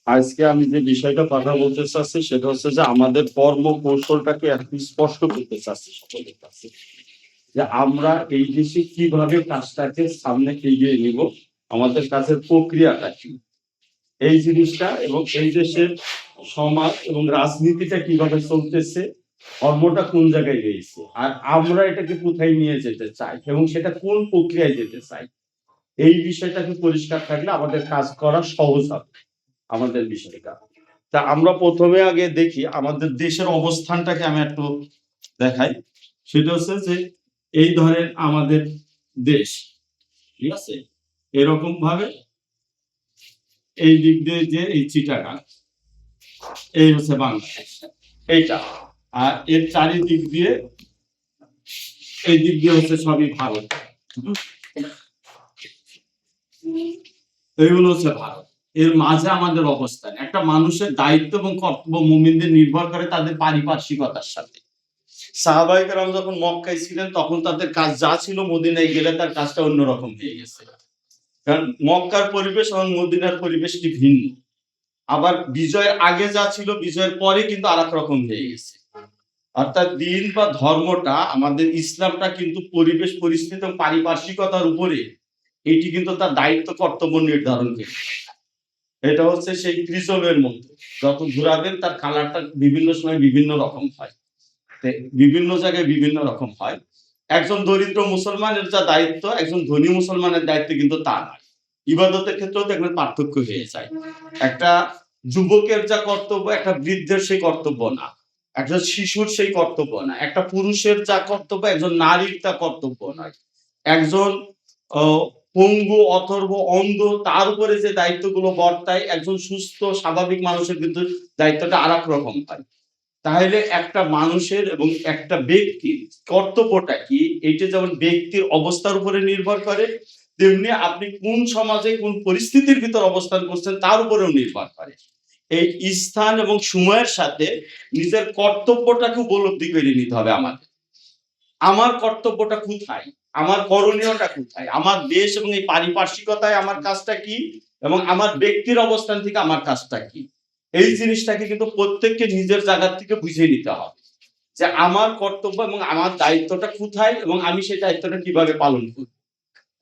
আজকে আমি যে বিষয়টা কথা বলতে চাচ্ছি সেটা হচ্ছে যে আমাদের কর্ম কৌশলটাকে একটু স্পষ্ট করতে চাচ্ছি সকলের কাছে, যে আমরা এই দেশে কিভাবে কাজটাকে সামনে এগিয়ে নিব, আমাদের কাছের প্রক্রিয়াটা কি, এই জিনিসটা, এবং এই দেশের সমাজ এবং রাজনীতিটা কিভাবে চলতেছে, কর্মটা কোন জায়গায় রয়েছে, আর আমরা এটাকে কোথায় নিয়ে যেতে চাই এবং সেটা কোন প্রক্রিয়ায় যেতে চাই, এই বিষয়টাকে পরিষ্কার থাকলে আমাদের কাজ করা সহজ হবে। আমাদের বিষয়টা, তা আমরা প্রথমে আগে দেখি আমাদের দেশের অবস্থানটাকে আমি একটু দেখাই। সেটা হচ্ছে যে এই ধরেন আমাদের দেশ, ঠিক আছে, এরকম ভাবে এই দিক দিয়ে যে এই চিটাগাং, এই হচ্ছে বাংলাদেশ, এইটা, আর এর চারিদিক দিয়ে এই দিক দিয়ে হচ্ছে সবই ভারত, এইগুলো হচ্ছে ভারত। এর মাঝে আমাদের অবস্থান, একটা মানুষের দায়িত্ব এবং কর্তব্য মুমিনদের নির্ভর করে তাদের পারিপার্শ্বিকতার সাথে। সাহাবায়ে কেরাম যখন মক্কায় ছিলেন তখন তাদের কাজ যা ছিল, মদিনায় গেলে তার কাজটা অন্যরকম হয়ে গেছে, কারণ মক্কার পরিবেশ এবং মদিনার পরিবেশটি ভিন্ন। আবার বিজয়ের আগে যা ছিল বিজয়ের পরে কিন্তু আর এক রকম হয়ে গেছে। অর্থাৎ দিন বা ধর্মটা, আমাদের ইসলামটা কিন্তু পরিবেশ পরিস্থিতি এবং পারিপার্শ্বিকতার উপরে এটি কিন্তু তার দায়িত্ব কর্তব্য নির্ধারণ করে। এটা হচ্ছে সেই ক্রিসমের মতো, যত ঘুরাবেন তার কালারটা বিভিন্ন সময় বিভিন্ন রকম হয়, বিভিন্ন জায়গায় বিভিন্ন রকম হয়। একজন দরিদ্র মুসলমানের যা দায়িত্ব, একজন ধনী মুসলমানের দায়িত্ব কিন্তু তা নয়। ইবাদতের ক্ষেত্রেও দেখবেন পার্থক্য হয়ে যায়। একটা যুবকের যা কর্তব্য একটা বৃদ্ধের সেই কর্তব্য না, একজন শিশুর সেই কর্তব্য না, একটা পুরুষের যা কর্তব্য একজন নারীর তা কর্তব্য নয়। একজন পঙ্গু, অথর্ব, অন্ধ, তার উপরে যে দায়িত্বগুলো বর্তায় একজন সুস্থ স্বাভাবিক মানুষের কিন্তু দায়িত্বটা আর এক রকম হয়। তাহলে একটা মানুষের এবং একটা ব্যক্তির কর্তব্যটা কি, এটা যেমন ব্যক্তির অবস্থার উপরে নির্ভর করে, তেমনি আপনি কোন সমাজে কোন পরিস্থিতির ভিতর অবস্থান করছেন তার উপরেও নির্ভর করে। এই স্থান এবং সময়ের সাথে নিজের কর্তব্যটাকে উপলব্ধি করে নিতে হবে আমাদের। আমার কর্তব্যটা কোথায়, আমার করণীয়টা কোথায়, আমার দেশ এবং এই পারিপার্শ্বিকতায় আমার কাজটা কি, এবং আমার ব্যক্তির অবস্থান থেকে আমার কাজটা কি, এই জিনিসটাকে কিন্তু প্রত্যেককে নিজের জায়গা থেকে বুঝে নিতে হবে যে আমার কর্তব্য এবং আমার দায়িত্বটা কোথায় এবং আমি সেই দায়িত্বটা কিভাবে পালন করব।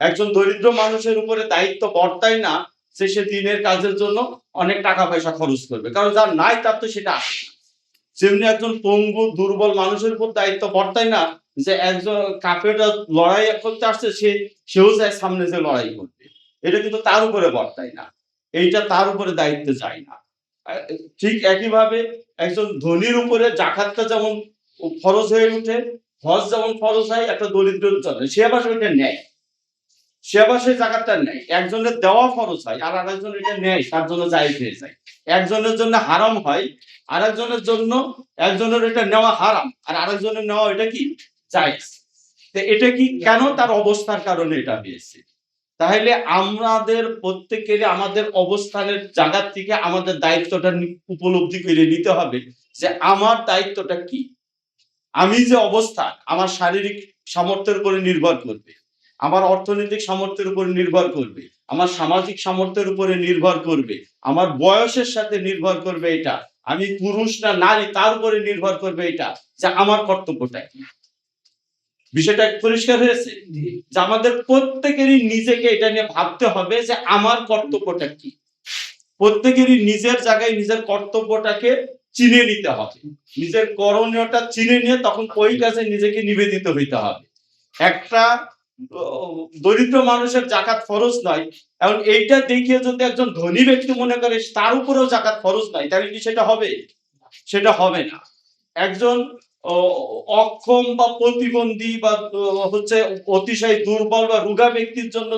একজন দরিদ্র মানুষের উপরে দায়িত্ব বর্তায় না যে সে দিনের কাজের জন্য অনেক টাকা পয়সা খরচ করবে, কারণ যার নাই তার তো সেটা আসে না। যেমনি একজন পঙ্গু দুর্বল মানুষের উপর দায়িত্ব বর্তায় না যে একজন কাফেররা লড়াই করতে আসছে, সেও যায় সামনে যে লড়াই করবে, এটা কিন্তু তার উপরে বর্তায় না, এইটা তার উপরে দায়িত্ব যায় না। ঠিক একইভাবে একজন ধনীর উপরে জাকাতটা যেমন ফরজ হয়ে ওঠে, হজ যেমন ফরজ হয় একটা দরিদ্রের জন্য, সে আবার ওইটা নেয়, সে আবার সেই জাকাতটা নেয়। একজনের দেওয়া ফরজ হয় আর আরেকজন এটা নেয়, তার জন্য জায়েজ হয়ে যায়। একজনের জন্য হারাম হয়, আরেকজনের জন্য, একজনের এটা নেওয়া হারাম আর আরেকজনের নেওয়া এটা কি জায়েজ। তো এটা কি কেন, তার অবস্থার কারণে এটা হয়েছে। তাহলে আমাদের প্রত্যেকেরই আমাদের অবস্থানের জায়গা থেকে আমাদের দায়িত্বটা উপলব্ধি করে নিতে হবে যে আমার দায়িত্বটা কি। আমি যে অবস্থা, আমার শারীরিক সামর্থ্যের উপরে নির্ভর করবে, আমার অর্থনৈতিক সামর্থ্যের উপরে নির্ভর করবে, আমার সামাজিক সামর্থ্যের উপরে নির্ভর করবে, আমার বয়সের সাথে নির্ভর করবে এটা, আমি পুরুষ না নারী তার উপরে নির্ভর করবে এটা, যে আমার কর্তব্যটা কি। বিষয়টা পরিষ্কার হয়েছে যে আমাদের প্রত্যেকেরই নিজেকে এটা নিয়ে ভাবতে হবে যে আমার কর্তব্যটা কি। প্রত্যেকেরই নিজের জায়গায় নিজের কর্তব্যটাকে চিনে নিতে হবে, নিজের করণীয়টা চিনে নিয়ে তখন ওই কাজে নিজেকে নিবেদিত হইতে হবে। একটা দরিদ্র মানুষের জাকাত ফরজ নয়, এখন এইটা দেখিয়ে যদি একজন ধনী ব্যক্তি মনে করে তার উপরেও জাকাত ফরজ নয়, তাহলে কি সেটা হবে? সেটা হবে না। একজন অক্ষম বা প্রতিবন্ধী বা হচ্ছে অতিশয় দুর্বল বা রোগা ব্যক্তির জন্য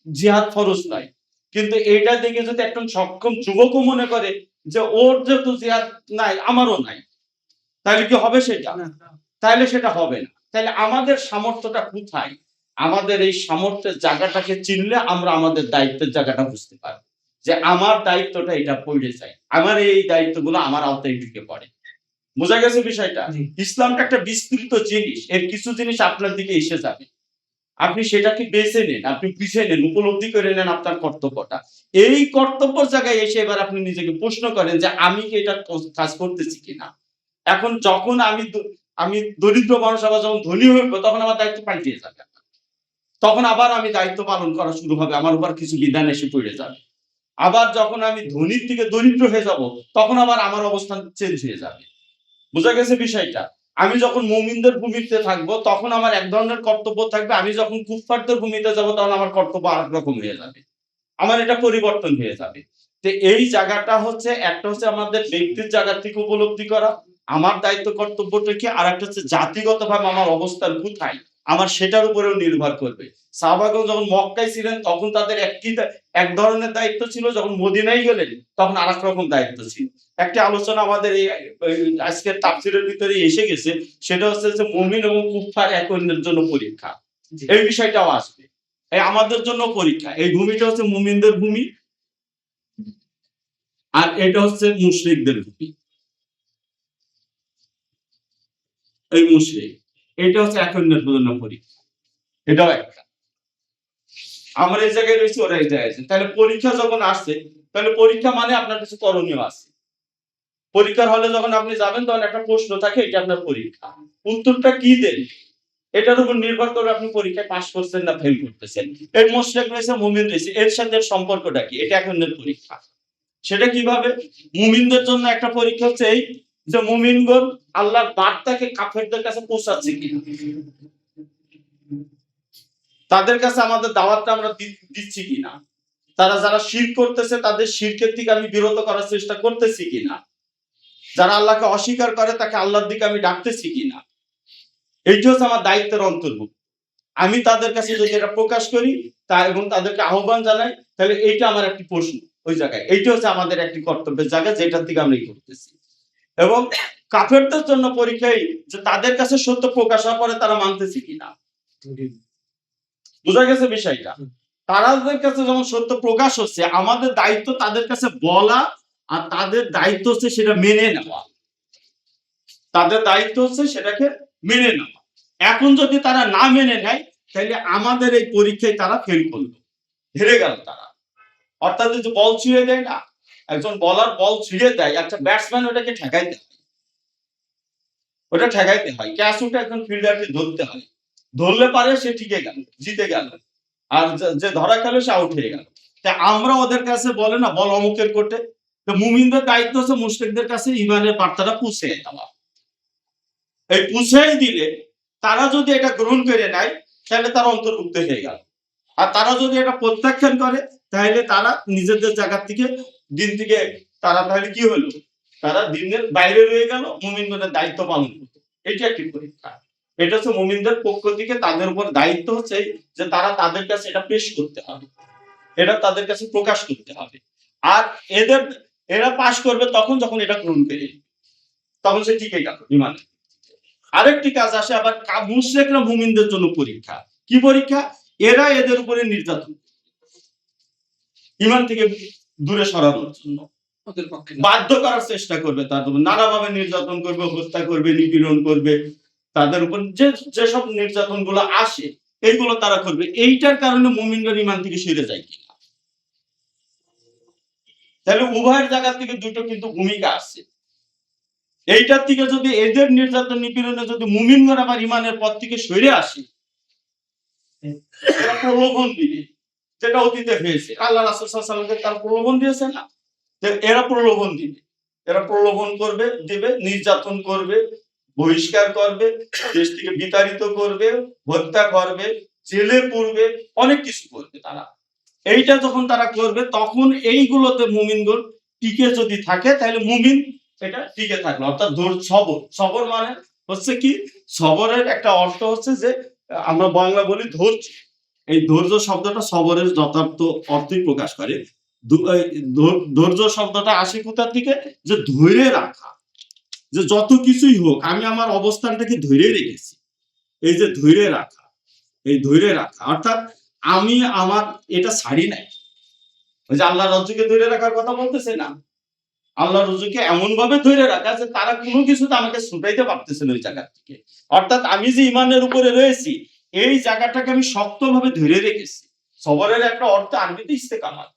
জিহাদ ফরজ নয়, কিন্তু এটা দেখে যদি একজন সক্ষম যুবকও মনে করে যে ওর যেহেতু জিহাদ নাই আমারও নাই, তাহলে কি হবে সেটা? তাহলে সেটা হবে না। তাহলে আমাদের সামর্থ্যটা কোথায়, আমাদের এই সামর্থ্যের জায়গাটাকে চিনলে আমরা আমাদের দায়িত্বের জায়গাটা বুঝতে পারবো যে আমার দায়িত্বটা এটা পড়ে যায়, আমার এই দায়িত্বগুলো আমার আওতায় ঢুকে পড়ে। বোঝা গেছে বিষয়টা? ইসলামটা একটা বিস্তৃত জিনিস, এর কিছু জিনিস আপনার দিকে এসে যাবে। আপনি সেটাকে বেছে নেন, আপনি বুঝে নেন, উপলব্ধি করে নেন আপনার কর্তব্যটা। এই কর্তব্যের জায়গায় এসে এবার আপনি নিজেকে প্রশ্ন করেন যে আমি কি এটা কাজ করতেছি কিনা। এখন যখন আমি দরিদ্র মানুষ আবার যখন ধনী হইব তখন আমার দায়িত্ব পাল্টিয়ে যাবে। তখন আবার আমি দায়িত্ব পালন করা শুরু হবে, আমার উপর কিছু বিধান এসে পড়ে যাবে। আবার যখন আমি ধনীর থেকে দরিদ্র হয়ে যাব তখন আবার আমার অবস্থান চেঞ্জ হয়ে যাবে। বোঝা গেছে বিষয়টা? আমি যখন মুমিনদের ভূমিতে থাকবো তখন আমার এক ধরনের কর্তব্য থাকবে, আমি যখন কুফফারদের ভূমিতে যাব তখন আমার কর্তব্য আরেক রকম হয়ে যাবে। আমার এটা পরিবর্তন হয়ে যাবে। তো এই জায়গাটা হচ্ছে একটা হচ্ছে আমাদের ব্যক্তির জায়গা থেকে উপলব্ধি করা, আমার দায়িত্ব কর্তব্যটা কি, আর একটা হচ্ছে জাতিগতভাবে আমার অবস্থান কোথায়, আমার সেটার উপরেও নির্ভর করবে। সাহাবাগণ যখন মক্কায় ছিলেন তখন তাদের এক ধরনের দায়িত্ব ছিল, যখন মদিনায় গেলেন তখন আরেক রকম দায়িত্ব ছিল। একটা আলোচনা আমাদের এই আজকের তাফসীরের ভিতরে এসে গেছে, সেটা হচ্ছে যে মুমিন এবং কুফফার এক অন্যের জন্য পরীক্ষা। এই বিষয়টাও আসবে। এই আমাদের জন্য পরীক্ষা। এই ভূমিটা হচ্ছে মুমিনদের ভূমি, আর এটা হচ্ছে মুশরিকদের ভূমি। এই মুশরিক এটা হচ্ছে এক অন্যের জন্য পরীক্ষা। এটাও একটা। আমরা এই জায়গায় রয়েছি, ওরা এই জায়গায় আছে। তাহলে পরীক্ষা যখন আসছে, তাহলে পরীক্ষা মানে আপনার কিছু করণীয় আছে। পরীক্ষার হলে যখন আপনি যাবেন তখন একটা প্রশ্ন থাকে, এটা আপনার পরীক্ষা। উত্তরটা কি দেন এটার উপর নির্ভর করে আপনি পরীক্ষায় পাস করছেন না ফেল করতেছেন। এর মুশরিক রয়েছে, মুমিন রয়েছে, এর সাথে সম্পর্কটা কি, এটা এক অন্যের পরীক্ষা। সেটা কিভাবে? মুমিনদের জন্য একটা পরীক্ষা হচ্ছে এই যে মুমিনগণ আল্লাহর বার্তাকে কাফেরদের কাছে পৌঁছাচ্ছে কিনা, তাদের কাছে আমাদের দাওয়াতটা আমরা দিচ্ছি কিনা, তারা যারা শিরক করতেছে তাদের শিরকের থেকে আমি বিরত করার চেষ্টা করতেছি কিনা, যারা আল্লাহকে অস্বীকার করে তাকে আল্লাহর দিকে আমি ডাকতেছি কিনা। এইটা হচ্ছে আমার দায়িত্বের অন্তর্ভুক্ত। আমি তাদের কাছে যদি এটা প্রকাশ করি তা এবং তাদেরকে আহ্বান জানাই, তাহলে এইটা আমার একটি প্রশ্ন ওই জায়গায়। এইটা হচ্ছে আমাদের একটি কর্তব্যের জায়গা, যেটার থেকে আমরা করতেছি। এবং কাফেরদের জন্য পরীক্ষাই যে তাদের কাছে সত্য প্রকাশ হওয়ার পরে তারা মানতেছে কিনা। বোঝা গেছে বিষয়টা? তাদের কাছে যখন সত্য প্রকাশ হচ্ছে, আমাদের দায়িত্ব তাদের কাছে বলা, আর তাদের দায়িত্ব হচ্ছে সেটা মেনে নেওয়া। তাদের দায়িত্ব হচ্ছে সেটাকে মেনে নেওয়া। এখন যদি তারা না মেনে নেয় তাহলে আমাদের এই পরীক্ষায় তারা ফেল করলো, হেরে গেল তারা। অর্থাৎ যে বল ছুঁড়ে দেয় না, একজন বলার বল ছুঁড়ে দেয়, একটা ব্যাটসম্যান ওটাকে ঠেকাইতে হয়, ওটা ঠেকাইতে হয়। ক্যাচ ওটা একজন ফিল্ডারকে ধরতে হয়, ধরলে পারে সে টিকে গেল, জিতে গেল, আর যে ধরা খেলো সে আউট হয়ে গেল। তাই আমরা ওদের কাছে বলে না বল অমুকের কোটে। তো মুমিনদের দায়িত্ব হচ্ছে মুশরিকদের কাছে ঈমানের বার্তাটা পৌঁছে দেওয়া। এই পৌঁছে দিলে তারা যদি এটা গ্রহণ করে নেয় তাহলে তারা অন্তর্ভুক্ত হয়ে গেল, আর তারা যদি এটা প্রত্যাখ্যান করে তাহলে তারা নিজেদের জায়গা থেকে দিন থেকে তারা তাহলে কি হলো, তারা দিনের বাইরে রয়ে গেল, মুমিনদের দায়িত্ব পালন করতে। এটি একটি পরীক্ষা। এটা হচ্ছে মুমিনদের পক্ষ থেকে তাদের উপর দায়িত্ব হচ্ছে যে তারা তাদের কাছে এটা পেশ করতে হবে, এটা তাদের কাছে প্রকাশ করতে হবে। আর এরা পাশ করবে তখন যখন এটা গ্রহণ করে, তখন সে টিকে গেল ইমানে। আরেকটি কাজ আসে আবার মুশরিকরা মুমিনদের জন্য পরীক্ষা। কি পরীক্ষা? এরা এদের উপরে নির্যাতন, ঈমান থেকে দূরে সরানোর জন্য বাধ্য করার চেষ্টা করবে, তাদের উপর নানাভাবে নির্যাতন করবে, হত্যা করবে, নিপীড়ন করবে, তাদের উপর যেসব নির্যাতন গুলো আসে এইগুলো তারা করবে। এইটার কারণে মুমিনরা ঈমান থেকে সরে যায় কিনা। তাহলে উভয়ের জায়গা থেকে দুটো কিন্তু ভূমিকা আছে। এইটার থেকে যদি এদের নির্যাতন নিপীড়নে যদি মুমিনগণ আবার ঈমানের পথ থেকে সরে আসে, এরা প্রলোভন দিবে, যেটা অতীতে হয়েছে। আল্লাহ রাসূল সাল্লাল্লাহু আলাইহি ওয়াসাল্লামকে তার প্রলোভন দিয়েছে না, এরা প্রলোভন দিবে, এরা প্রলোভন করবে, দিবে, নির্যাতন করবে, বহিষ্কার করবে, দেশ থেকে বিতাড়িত করবে, হত্যা করবে, জেলে পুরবে, অনেক কিছু করবে তারা। এইটা যখন তারা করবে তখন এইগুলোতে মুমিনগণ টিকে যদি থাকে তাহলে মুমিন এটা টিকে থাকলো। অর্থাৎ সবর। সবর মানে হচ্ছে কি, সবরের একটা অর্থ হচ্ছে যে আমরা বাংলা বলি ধৈর্য। এই ধৈর্য শব্দটা সবরের যথার্থ অর্থই প্রকাশ করে। ধৈর্য শব্দটা আসে কোথা থেকে? যে ধৈর্য রাখা, যে যত কিছুই হোক আমি আমার অবস্থানটাকে ধরে রেখেছি। এই যে ধৈর্য রাখা, এই ধৈর্য রাখা অর্থাৎ আমি আমার এটা ছাড়ি নাই। ওই যে আল্লাহ রজ্জুকে ধরে রাখার কথা বলতেছে না, আল্লাহ রজ্জুকে এমন ভাবে ধরে রাখা যে তারা কোনো কিছুতে আমাকে ছুটাইতে পারতেছে না ওই জায়গা থেকে। অর্থাৎ আমি যে ইমানের উপরে রয়েছি এই জায়গাটাকে আমি শক্তভাবে ধরে রেখেছি। সবরের একটা অর্থ আরবিতে ইস্তেকামাত,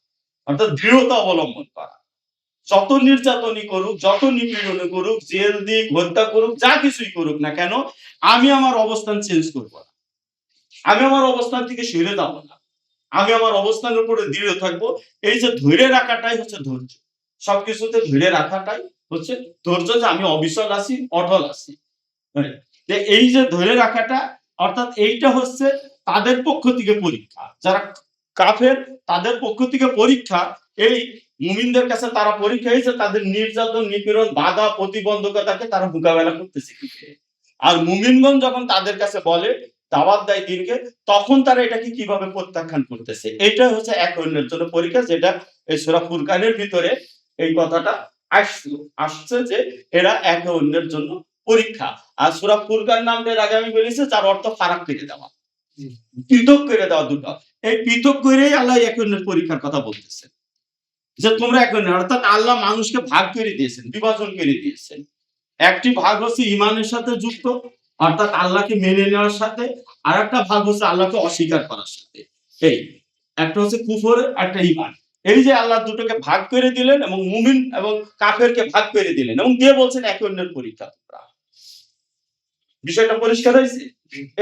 অর্থাৎ দৃঢ়তা অবলম্বন করা। যত নির্যাতনই করুক, যত নিপীড়নই করুক, জেল দিক, হত্যা করুক, যা কিছুই করুক না কেন, আমি আমার অবস্থান চেঞ্জ করব না। আমি আমার অবস্থান থেকে সরে যাব না। আমি আমার অবস্থানের উপরে দৃঢ় থাকবো। এই যে ধরে রাখাটাই হচ্ছে ধৈর্য। সবকিছুতে ধরে রাখাটাই হচ্ছে ধৈর্য, যে আমি অবিচল আছি, অটল আছি। যে এই যে ধরে রাখাটা, অর্থাৎ এইটা হচ্ছে তাদের পক্ষ থেকে পরীক্ষা। যারা কাফের তাদের পক্ষ থেকে পরীক্ষা। এই মুমিনদের কাছে তারা পরীক্ষা হয়েছে তাদের নির্যাতন, নিপীড়ন, বাধা, প্রতিবন্ধকতাকে তারা মোকাবেলা করতেছে কি করে। আর মুমিনগণ যখন তাদের কাছে বলে, দাওয়াত দেয় দিনকে, তখন তারা এটাকে কিভাবে প্রত্যাখ্যান করতেছে। এটা হচ্ছে এক অন্যের জন্য পরীক্ষা, যেটা এই সূরা ফুরকানের ভিতরে এই কথাটা আসছে যে এরা একে অন্যের জন্য পরীক্ষা। আর সূরা ফুরকান নামটার আগে আমি বলেছি যার অর্থ ফারাক করে দেওয়া, পৃথক করে দেওয়া দুটো। এই পৃথক করেই আল্লাহ একে অন্যের পরীক্ষার কথা বলতেছে, যে তোমরা এক অন্যের, অর্থাৎ আল্লাহ মানুষকে ভাগ করে দিয়েছেন, বিভাজন করে দিয়েছেন। একটি ভাগ হচ্ছে ঈমানের সাথে যুক্ত, অর্থাৎ আল্লাহকে মেনে নেওয়ার সাথে, আর একটা ভাগ হচ্ছে আল্লাহকে অস্বীকার করার সাথে। এই একটা হচ্ছে কুফর, একটা ঈমান। এই যে আল্লাহ দুটোকে ভাগ করে দিলেন এবং মুমিন এবং কাফেরকে ভাগ করে দিলেন এবং দিয়ে বলছেন একে অন্যের পরীক্ষা তোমরা। বিষয়টা পরিষ্কার হয়েছে?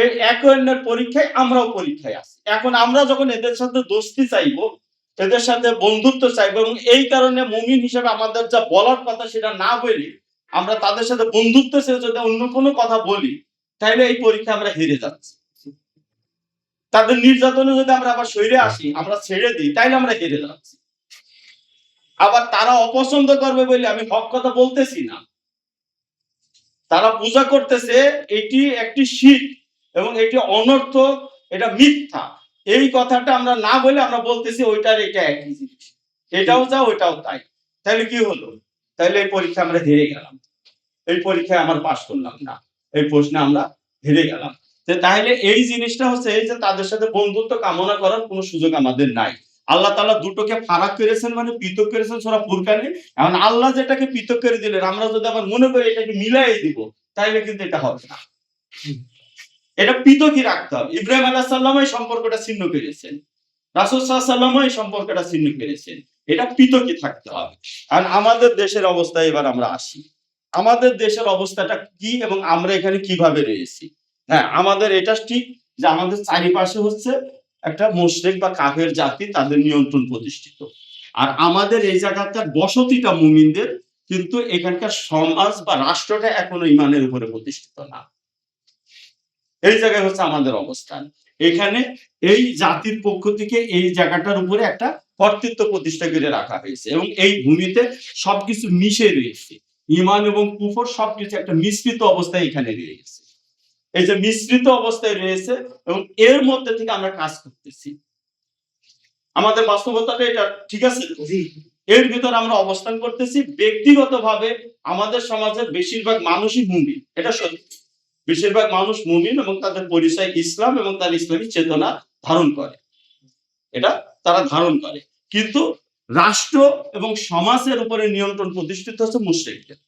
এই এক অন্যের পরীক্ষায় আমরাও পরীক্ষায় আছি। এখন আমরা যখন এদের সাথে দোস্তি চাইবো, এদের সাথে বন্ধুত্ব চাইবো, এবং এই কারণে মুমিন হিসেবে আমাদের যা বলার কথা সেটা না বলি, আমরা তাদের সাথে বন্ধুত্ব চেয়ে যদি অন্য কোনো কথা বলি, তাহলে এই পরীক্ষা আমরা হেরে যাচ্ছি। তাদের নির্যাতনে যদি আমরা আবার সইরে আসি, আমরা ছেড়ে দিই, তাইলে আমরা হেরে যাচ্ছি। আবার তারা অপছন্দ করবে বলে আমি হক কথা বলতেছি না। তারা পূজা করতেছে এটি একটি শিরক এবং এটি অনর্থক, এটা মিথ্যা। এই কথাটা আমরা না বলে আমরা বলতেছি ওইটার এটা একই জিনিস, এটাও যা ওইটাও তাই। তাহলে কি হলো? তাহলে এই পরীক্ষা আমরা হেরে গেলাম, এই পরীক্ষায় আমরা পাশ করলাম না, এই প্রশ্নে আমরা হেরে গেলাম। তাহলে এই জিনিসটা হচ্ছে এই যে তাদের সাথে বন্ধুত্ব কামনা করার কোনো সুযোগ আমাদের নাই। আল্লাহ তাআলা দুটোকে ফারাক করেছেন, মানে পৃথক করেছেন সূরা ফুরকানে। এখন আল্লাহ যেটাকে পৃথক করে দিলেন, আমরা যদি আবার মনে করি এটাকে মিলাই দিব, তাহলে কিন্তু এটা হবে না। এটা পৃথকই রাখতে হবে। ইব্রাহিম আলাইহিস সালাম এই সম্পর্কটা ছিন্ন করেছেন, রাসূল সাল্লাল্লাহু আলাইহি ওয়াসাল্লাম এই সম্পর্কটা ছিন্ন করেছেন। এটা পৃথকই থাকতে হবে। আর আমাদের দেশের অবস্থায় এবার আমরা আসি। আমাদের দেশের অবস্থাটা কি এবং আমরা এখানে কিভাবে রয়েছি? হ্যাঁ, আমাদের এটা ঠিক যে আমাদের চারিপাশে হচ্ছে একটা মুশরিক বা কাফের জাতি, তাদের নিয়ন্ত্রণ প্রতিষ্ঠিত। আর আমাদের এই জায়গাটার বসতিটা মুমিনদের, কিন্তু এখানকার সমাজ বা রাষ্ট্রটা এখনো ঈমানের উপরে প্রতিষ্ঠিত না। এই জায়গায় হচ্ছে আমাদের অবস্থান। এখানে এই জাতির পক্ষ থেকে এই জায়গাটার উপরে একটা কর্তৃত্ব প্রতিষ্ঠা করে রাখা হয়েছে এবং এই ভূমিতে সবকিছু মিশে রয়েছে। ঈমান এবং কুফর সবকিছু একটা মিশ্রিত অবস্থায় এখানে রয়েছে। এই যে মিশ্রিত অবস্থায় রয়েছে এবং এর মধ্যে থেকে আমরা কাজ করতেছি। আমাদের বাস্তবতাটা এটা ঠিক আছে? এর ভিতরে আমরা অবস্থান করতেছি। ব্যক্তিগতভাবে আমাদের সমাজের বেশিরভাগ মানুষই মুমিন, এটা সত্যি। বেশিরভাগ মানুষ মুমিন এবং তাদের পরিচয় ইসলাম এবং তার ইসলামী চেতনা ধারণ করে, এটা তারা ধারণ করে। কিন্তু রাষ্ট্র এবং সমাজের উপরে নিয়ন্ত্রণ প্রতিষ্ঠিত হচ্ছে মুশরিকদের,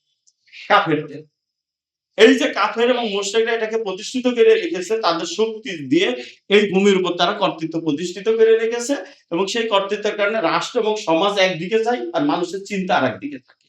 কাফেরদের। এই যে কাফের এবং মুশরিকরা এটাকে প্রতিষ্ঠিত করে রেখেছে, তাদের শক্তি দিয়ে এই ভূমির উপর তারা কর্তৃত্ব প্রতিষ্ঠিত করে রেখেছে এবং সেই কর্তৃত্বের কারণে রাষ্ট্র এবং সমাজ একদিকে যায় আর মানুষের চিন্তা আর একদিকে থাকে,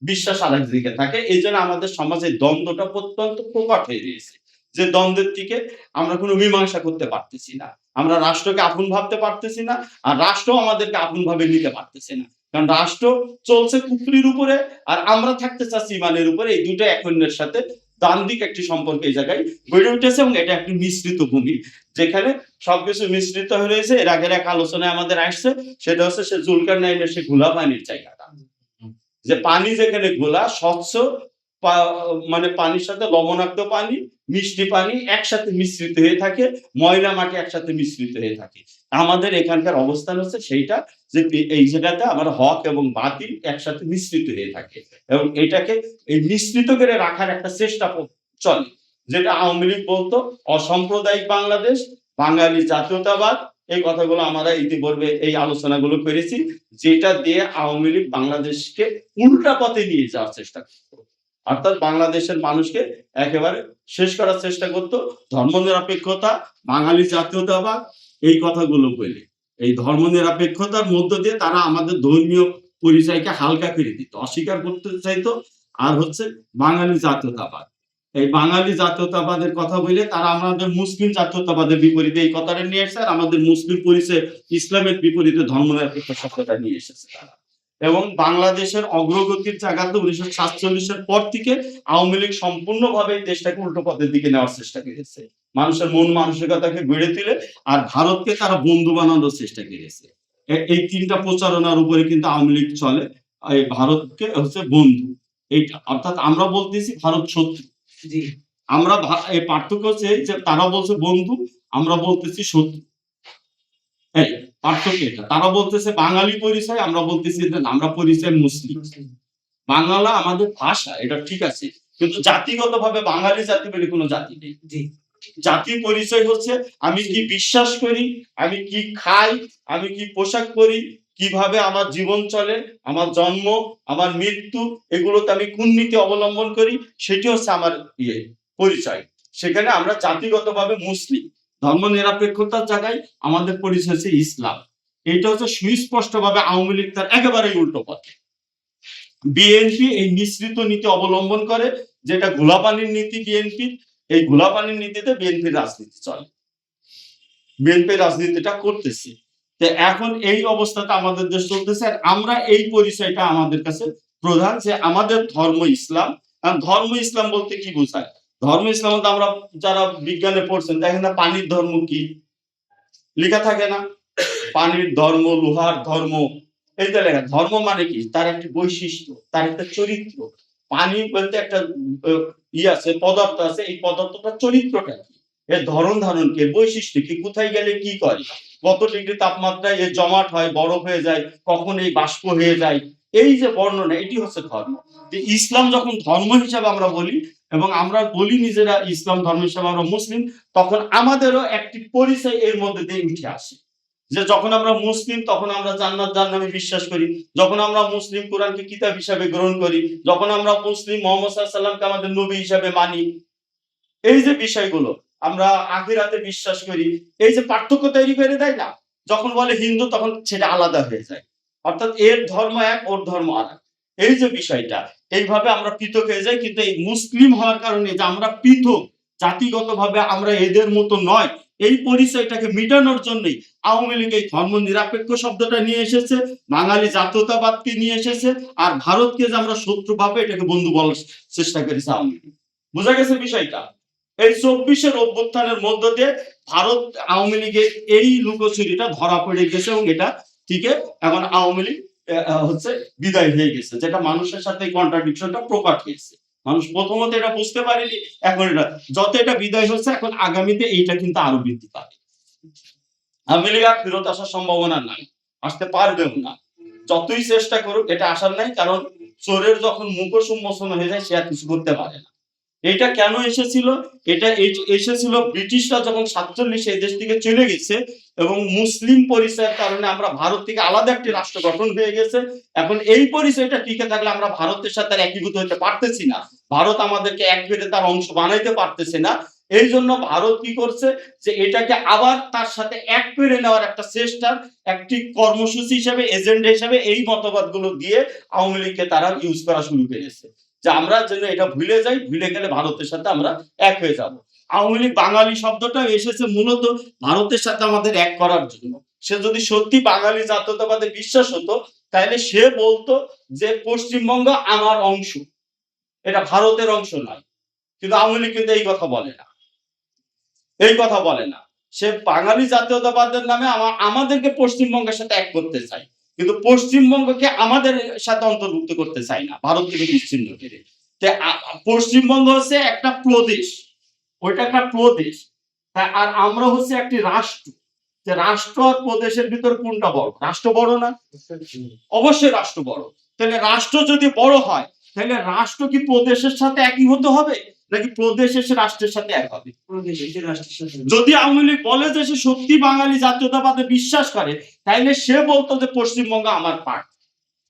বিশ্বাস আর একদিকে থাকে। এই জন্য আমাদের সমাজে দ্বন্দ্বটা অত্যন্ত প্রকট হয়ে রয়েছে, যে দ্বন্দ্বের থেকে আমরা কোনো মীমাংসা করতে পারতেছি না। আমরা রাষ্ট্রকে আপন ভাবতে পারতেছি না, আর রাষ্ট্র আমাদেরকে আপন ভাবে নিতে পারতেছে না। কারণ রাষ্ট্র চলছে কুফরির উপরে আর আমরা থাকতে চাচ্ছি ঈমানের উপরে। এই দুটো এক অন্যের সাথে দ্বান্দ্বিক একটি সম্পর্ক এই জায়গায় গড়ে উঠেছে এবং এটা একটি মিশ্রিত ভূমি, যেখানে সবকিছু মিশ্রিত হয়ে রয়েছে। এর আগের এক আলোচনায় আমাদের আসছে, সেটা হচ্ছে সে জুলকারনাইনের সে ঘোলা পানির জায়গাটা, যে পানি যেখানে ঘোলা স্বচ্ছ, মানে পানির সাথে লবণাক্ত পানি, মিষ্টি পানি একসাথে মিশ্রিত হয়ে থাকে, ময়লা মাটি একসাথে মিশ্রিত হয়ে থাকে। আমাদের এখানকার অবস্থান হচ্ছে সেইটা, যে এই জায়গাতে আমার হক এবং বাতিল একসাথে মিশ্রিত হয়ে থাকে এবং এটাকে এই মিশ্রিত করে রাখার একটা চেষ্টা চলে, যেটা আওয়ামী লীগ বলতো অসাম্প্রদায়িক বাংলাদেশ, বাঙালি জাতীয়তাবাদ। এই কথাগুলো আমরা ইতিপূর্বে এই আলোচনাগুলো করেছি, যেটা দিয়ে আওয়ামী লীগ বাংলাদেশকে উল্টা পথে নিয়ে যাওয়ার চেষ্টা করত। অর্থাৎ বাংলাদেশের মানুষকে একেবারে শেষ করার চেষ্টা করতো। ধর্মনিরপেক্ষতা, বাঙালি জাতীয়তাবাদ এই কথাগুলো বলে। এই ধর্মনিরপেক্ষতার মধ্য দিয়ে তারা আমাদের ধর্মীয় পরিচয়কে হালকা করে দিত, অস্বীকার করতে চাইতো। আর হচ্ছে বাঙালি জাতীয়তাবাদ। এই বাঙালি জাতীয়তাবাদের কথা বলে তারা আমাদের মুসলিম জাতীয়তাবাদের বিপরীতে এই কথাটা নিয়ে এসেছে, আর আমাদের মুসলিম পরিচয় ইসলামের বিপরীতে ধর্মনিরপেক্ষ শব্দটা নিয়ে এসেছে তারা। এবং বাংলাদেশের অগ্রগতির জায়গাতে 1947-এর পর থেকে আওয়ামী লীগ সম্পূর্ণভাবে দেশটাকে উল্টো পথের দিকে নেওয়ার চেষ্টা করেছে। মানুষের মন মানসিকতাকে গড়ে তুলে আর ভারতকে তারা বন্ধু বানানোর চেষ্টা করেছে। এই তিনটা প্রচারণার উপরে কিন্তু আওয়ামী লীগ চলে। এই ভারতকে হচ্ছে বন্ধু, এইটা অর্থাৎ আমরা বলতেছি ভারত শত্রু। আমরা এই পার্থক্য হচ্ছে যে তারা বলছে বন্ধু, আমরা বলতেছি শত্রু। এই পার্থক্য এটা। তারা বলতেছে বাঙালি পরিচয়, আমরা বলতেছি যে আমরা পরিচয় মুসলিম। বাংলা আমাদের ভাষা, এটা ঠিক আছে, কিন্তু জাতিগতভাবে বাঙালি জাতি বলে কোনো জাতি নেই। জাতির পরিচয় হচ্ছে আমি কি বিশ্বাস করি, আমি কি খাই, আমি কি পোশাক পরি, কিভাবে আমার জীবন চলে, আমার জন্ম, আমার মৃত্যু, এগুলোতে আমি কোন নীতি অবলম্বন করি, সেটি হচ্ছে আমার পরিচয়। সেখানে আমরা জাতিগতভাবে মুসলিম। ধর্ম নিরপেক্ষতার জায়গায় আমাদের পরিচয় হচ্ছে ইসলাম। এটা হচ্ছে সুস্পষ্টভাবে আওয়ামী লীগ তার একেবারেই উল্টো পথে। বিএনপি এই মিশ্রিত নীতি অবলম্বন করে, যেটা গোলাপানির নীতি বিএনপি। এই গোলাপানির নীতিতে বিএনপির রাজনীতি চলে, বিএনপি রাজনীতিটা করতেছে। তো এখন এই অবস্থাটা আমাদের দেশ চলতেছে, আর আমরা এই পরিচয়টা আমাদের কাছে প্রধান যে আমাদের ধর্ম ইসলাম। আর ধর্ম ইসলাম বলতে কি বোঝায়? ধর্ম ইসলাম বলতে আমরা যারা বিজ্ঞানে পড়ছেন দেখেন না, পানির ধর্ম কি লেখা থাকে না? পানির ধর্ম, লোহার ধর্ম, এইটা লেখা। ধর্ম মানে কি? তার একটি বৈশিষ্ট্য, তার একটা চরিত্র। পানি বলতে একটা আছে, পদার্থ আছে, এই পদার্থটার চরিত্রটা কি, এর ধরন ধারণ কি, বৈশিষ্ট্য কি, কোথায় গেলে কি করে, কত ডিগ্রি তাপমাত্রায় এ জমাট হয়, বরফ হয়ে যায়, কখন এই বাষ্প হয়ে যায়, এই যে বর্ণনা, এটি হচ্ছে ধর্ম। যে ইসলাম যখন ধর্ম হিসাবে আমরা বলি, এবং আমরা বলি নিজেরা ইসলাম ধর্ম হিসাবে আমরা মুসলিম, তখন আমাদেরও একটি পরিচয় এর মধ্যে দিয়ে উঠে আসে। যে যখন আমরা মুসলিম তখন আমরা জান্নাত জাহান্নামে বিশ্বাস করি, যখন আমরা মুসলিম কোরআনকে কিতাব হিসাবে গ্রহণ করি, যখন আমরা মুসলিম মুহাম্মদ সাল্লাল্লাহু আলাইহি ওয়াসাল্লামকে আমাদের নবী হিসাবে মানি, এই যে বিষয়গুলো আমরা আখিরাতে বিশ্বাস করি, এই যে পার্থক্য তৈরি করে দেয় না, যখন বলে হিন্দু তখন সেটা আলাদা হয়ে যায়। অর্থাৎ এর ধর্ম এক, ওর ধর্ম আলাদা। এই যে বিষয়টা, এইভাবে আমরা পৃথক হয়ে যাই। কিন্তু এই মুসলিম হওয়ার কারণে যে আমরা পৃথক, জাতিগতভাবে আমরা এদের মতো নয়, এই পরিচয়টাকে মিটানোর জন্যই আওয়ামী লীগ এই ধর্ম নিরপেক্ষ শব্দটা নিয়ে এসেছে, বাঙালি জাতীয়তাবাদকে নিয়ে এসেছে, আর ভারতকে যে আমরা শত্রু ভাবে এটাকে বন্ধু বলার চেষ্টা করেছে আওয়ামী লীগ। বোঝা গেছে বিষয়টা? এই 24-এর অভ্যুত্থানের মধ্য দিয়ে ভারত আওয়ামী লীগের এই লুকোচুরিটা ধরা পড়ে গেছে, এবং এটা থেকে এখন আওয়ামী লীগ হচ্ছে বিদায় হয়ে গেছে, যেটা মানুষের সাথে কন্ট্রাডিকশনটা প্রকাট হয়েছে। মানুষ প্রথমত এটা বুঝতে পারেনি, এখন এটা যত এটা বিদায় হচ্ছে, এখন আগামীতে এইটা কিন্তু আরো বৃদ্ধি পাবে। আওয়ামী লীগ আর ফেরত আসার সম্ভাবনা নাই, আসতে পারবেও না। যতই চেষ্টা করুক এটা আসার নাই, কারণ চোরের যখন মুখোশ উন্মোচন হয়ে যায় সে আর কিছু করতে পারে না। এটা কেন এসেছিল? এটা এসেছিল ব্রিটিশরা যখন 47 এই দেশ থেকে চলে গেছে, এবং মুসলিম পরিচয়ের কারণে আমরা ভারত থেকে আলাদা একটি রাষ্ট্র গঠন হয়ে গেছে। এখন এই পরিচয়টা টিকে থাকলে আমরা ভারতের সাথে একীভূত হতে পারতেছি না, ভারত আমাদেরকে এক পেটে তার অংশ বানাইতে পারতেছে না। এই জন্য ভারত কি করছে, যে এটাকে আবার তার সাথে এক করে নেওয়ার একটা চেষ্টার একটি কর্মসূচি হিসেবে, এজেন্ডা হিসেবে এই মতবাদগুলো দিয়ে আওয়ামী লীগকে তারা ইউজ করা শুরু করেছে, যে আমরা যেন এটা ভুলে যাই, ভুলে গেলে ভারতের সাথে আমরা এক হয়ে যাব। আওয়ামী লীগ বাঙালি শব্দটা এসেছে মূলত ভারতের সাথে আমাদের এক করার জন্য। সে যদি সত্যি বাঙালি জাতীয়তাবাদে বিশ্বাস হতো, তাহলে সে বলতো যে পশ্চিমবঙ্গ আমার অংশ, এটা ভারতের অংশ নয়। কিন্তু আওয়ামী লীগ কিন্তু এই কথা বলে না, এই কথা বলে না। সে বাঙালি জাতীয়তাবাদের নামে আমাদেরকে পশ্চিমবঙ্গের সাথে এক করতে চায়, কিন্তু পশ্চিমবঙ্গকে আমাদের সাথে অন্তর্ভুক্ত করতে চায় না, ভারত থেকে বিচ্ছিন্ন করে। পশ্চিমবঙ্গ হচ্ছে একটা প্রদেশ, ওইটা একটা প্রদেশ, আর আমরা হচ্ছে একটি রাষ্ট্র। যে রাষ্ট্র আর প্রদেশের ভিতর কোনটা বড়? রাষ্ট্র বড় না? অবশ্যই রাষ্ট্র বড়। তাহলে রাষ্ট্র যদি বড় হয়, তাহলে রাষ্ট্র কি প্রদেশের সাথে একই হতে হবে, নাকি প্রদেশ এসে রাষ্ট্রের সাথে এক হবে? যদি আওয়ামী লীগ বলে যে সে সত্যি বাঙালি জাতীয়তাবাদে বিশ্বাস করে, তাইলে সে বলতো যে পশ্চিমবঙ্গ আমার পার্ট।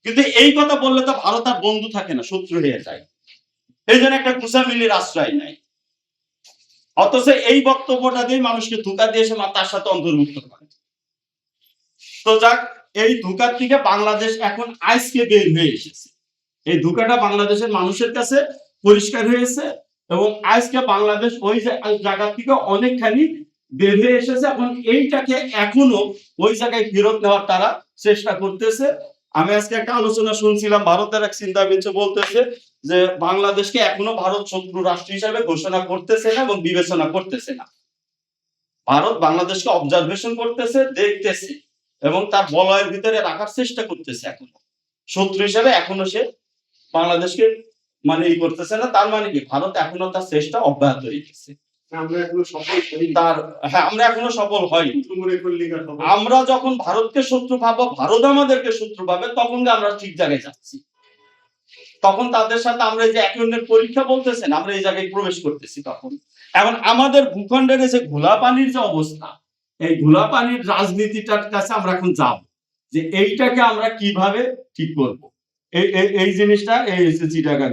কিন্তু এই কথা বললে তো ভারত আর বন্ধু থাকে না, শত্রু হয়ে যায়। এই জন্য একটা কুসামিলির আশ্রয় নাই। অথচ এই বক্তব্যটা দিয়ে মানুষকে ধোঁকা দিয়ে এসে তার সাথে অন্তর্ভুক্ত করে। তো যাক, এই ধোঁকার থেকে বাংলাদেশ এখন আজকে বের হয়ে এসেছে। এই ধোঁকাটা বাংলাদেশের মানুষের কাছে পরিষ্কার হয়েছে এবং আজকে বাংলাদেশ ওই জায়গা থেকে অনেকখানি বের হয়ে এসেছে। এখন এইটাকে এখনো ওই জায়গায় ফেরত নেওয়ার তারা চেষ্টা করতেছে। আমি আজকে একটা আলোচনা শুনছিলাম, ভারতের এক চিন্তাবিদ বলতেছে যে বাংলাদেশকে এখনো ভারত শত্রু রাষ্ট্র হিসাবে ঘোষণা করতেছে না এবং বিবেচনা করতেছে না। ভারত বাংলাদেশকে অবজারভেশন করতেছে, দেখতেছে এবং তার বলয়ের ভিতরে রাখার চেষ্টা করতেছে। এখনো শত্রু হিসাবে এখনো সে বাংলাদেশকে মানে ই করতেছে না। তার মানে কি ভারত এখনো তার চেষ্টা অব্যাহত রেখেছে। আমরা এখনো সফল হয়নি। আমরা যখন ভারতকে শত্রু ভাবো, ভারত আমাদেরকে শত্রু ভাবে, তখন আমরা ঠিক জায়গায় যাচ্ছি। তখন তাদের সাথে আমরা এই যে এক অন্যের পরীক্ষা বলতেছেন, আমরা এই জায়গায় প্রবেশ করতেছি। তখন এখন আমাদের ভূখণ্ডের যে ঘোলা পানির যে অবস্থা, এই ঘোলা পানির রাজনীতিটার কাছে আমরা এখন যাব, যে এইটাকে আমরা কিভাবে ঠিক করব। এই জিনিসটা এই চিটাগাং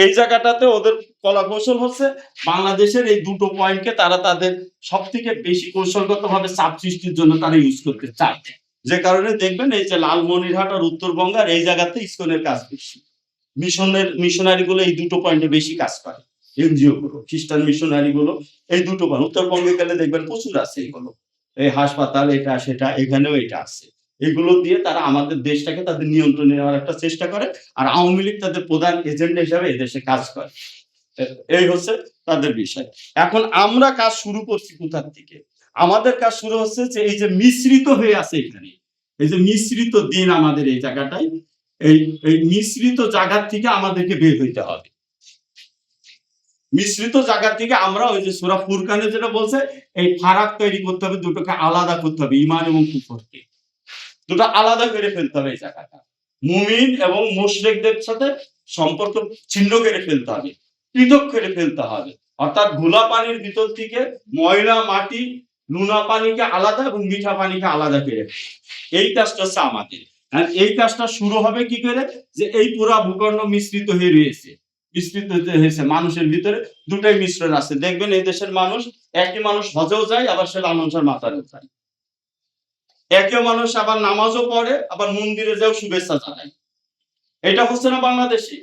এই জায়গাটাতে ওদের কলা কৌশল হচ্ছে বাংলাদেশের এই দুটো পয়েন্টকে তারা তাদের সব থেকে বেশি কৌশলগত ভাবে চাপ সৃষ্টির জন্য তারা ইউজ করতে চায়। যে কারণে দেখবেন এই যে লালমনিরহাট আর উত্তরবঙ্গের এই জায়গাতে ইসকনের কাজ বেশি, মিশনারি গুলো এই দুটো পয়েন্টে বেশি কাজ করে। এনজিও গুলো, খ্রিস্টান মিশনারি গুলো এই দুটো পয়েন্ট। উত্তরবঙ্গে গেলে দেখবেন প্রচুর আছে এগুলো, এই হাসপাতাল এটা সেটা, এখানেও এটা আছে। এগুলো দিয়ে তারা আমাদের দেশটাকে তাদের নিয়ন্ত্রণে নেওয়ার একটা চেষ্টা করে, আর আওয়ামী লীগ তাদের প্রধান এজেন্ডা হিসাবে এদেশে কাজ করে। এই হচ্ছে তাদের বিষয়। এখন আমরা কাজ শুরু করছি কোথার থেকে? আমাদের কাজ শুরু হচ্ছে যে এই যে মিশ্রিত হয়ে আছে এখানে, এই যে মিশ্রিত দিন আমাদের এই জায়গাটাই, এই মিশ্রিত জায়গার থেকে আমাদেরকে বের হইতে হবে। মিশ্রিত জায়গা থেকে আমরা ওই যে সূরা ফুরকানে যেটা বলছে, এই ফারাক তৈরি করতে হবে, দুটোকে আলাদা করতে হবে, ঈমান এবং কুফরকে দুটো আলাদা করে ফেলতে হবে। এই জায়গাটা মুমিন এবং মুশরিকদের সাথে সম্পর্ক ছিন্ন করে ফেলতে হবে, পৃথক করে ফেলতে হবে। অর্থাৎ ঘোলা পানির ভিতর থেকে ময়লা মাটি, নোনা পানিকে আলাদা এবং মিঠা পানিকে আলাদা করে, এই কাজটা হচ্ছে আমাদের। এই কাজটা শুরু হবে কি করে? যে এই পুরা ভূখণ্ড মিশ্রিত হয়ে রয়েছে, মিশ্রিত হয়েছে মানুষের ভিতরে দুটাই মিশ্রণ আছে। দেখবেন এই দেশের মানুষ, একই মানুষ হজেও যায়, আবার সে লালনসার মাতারেও যায়। একই মানুষ আবার নামাজও পড়ে, আবার মন্দিরে যাও শুভেচ্ছা জানায়। এটা হচ্ছে না বাংলাদেশে।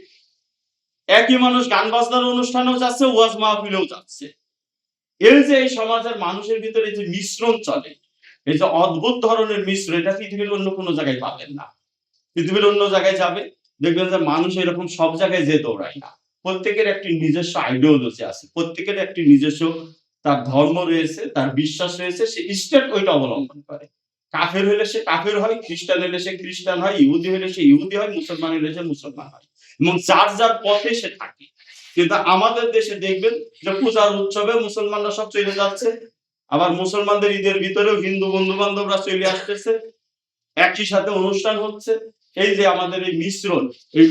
একই মানুষ গান বাজনার অনুষ্ঠানেও যাচ্ছে, ওয়াজ মাহফিলেও যাচ্ছে। এই যে এই সমাজের মানুষের ভিতরে যে মিশ্রণ চলে, এই যে অদ্ভুত ধরনের মিশ্রণ, এটা পৃথিবীর অন্য কোনো জায়গায় পাবেন না। পৃথিবীর অন্য জায়গায় যাবে, দেখবেন যে মানুষ এরকম সব জায়গায় যে দৌড়ায় না। প্রত্যেকের একটি নিজস্ব আইডিওলজি আছে, প্রত্যেকের একটি নিজস্ব তার ধর্ম রয়েছে, তার বিশ্বাস রয়েছে, সে স্টেট ওইটা অবলম্বন করে। কাফের হলে সে কাফের হয়, খ্রিস্টান হলে সে খ্রিস্টান হয়, ইহুদি হলে সে ইহুদি হয়, মুসলমান হলে সে মুসলমান হয়, এবং যার যার পথে সে থাকে। কিন্তু আমাদের দেশে দেখবেন যে পূজার উৎসবে মুসলমানরা সব চলে যাচ্ছে, আবার মুসলমানদের ঈদের ভিতরেও হিন্দু বন্ধু বান্ধবরা চলে আসতেছে, একই সাথে অনুষ্ঠান হচ্ছে। এই যে আমাদের এই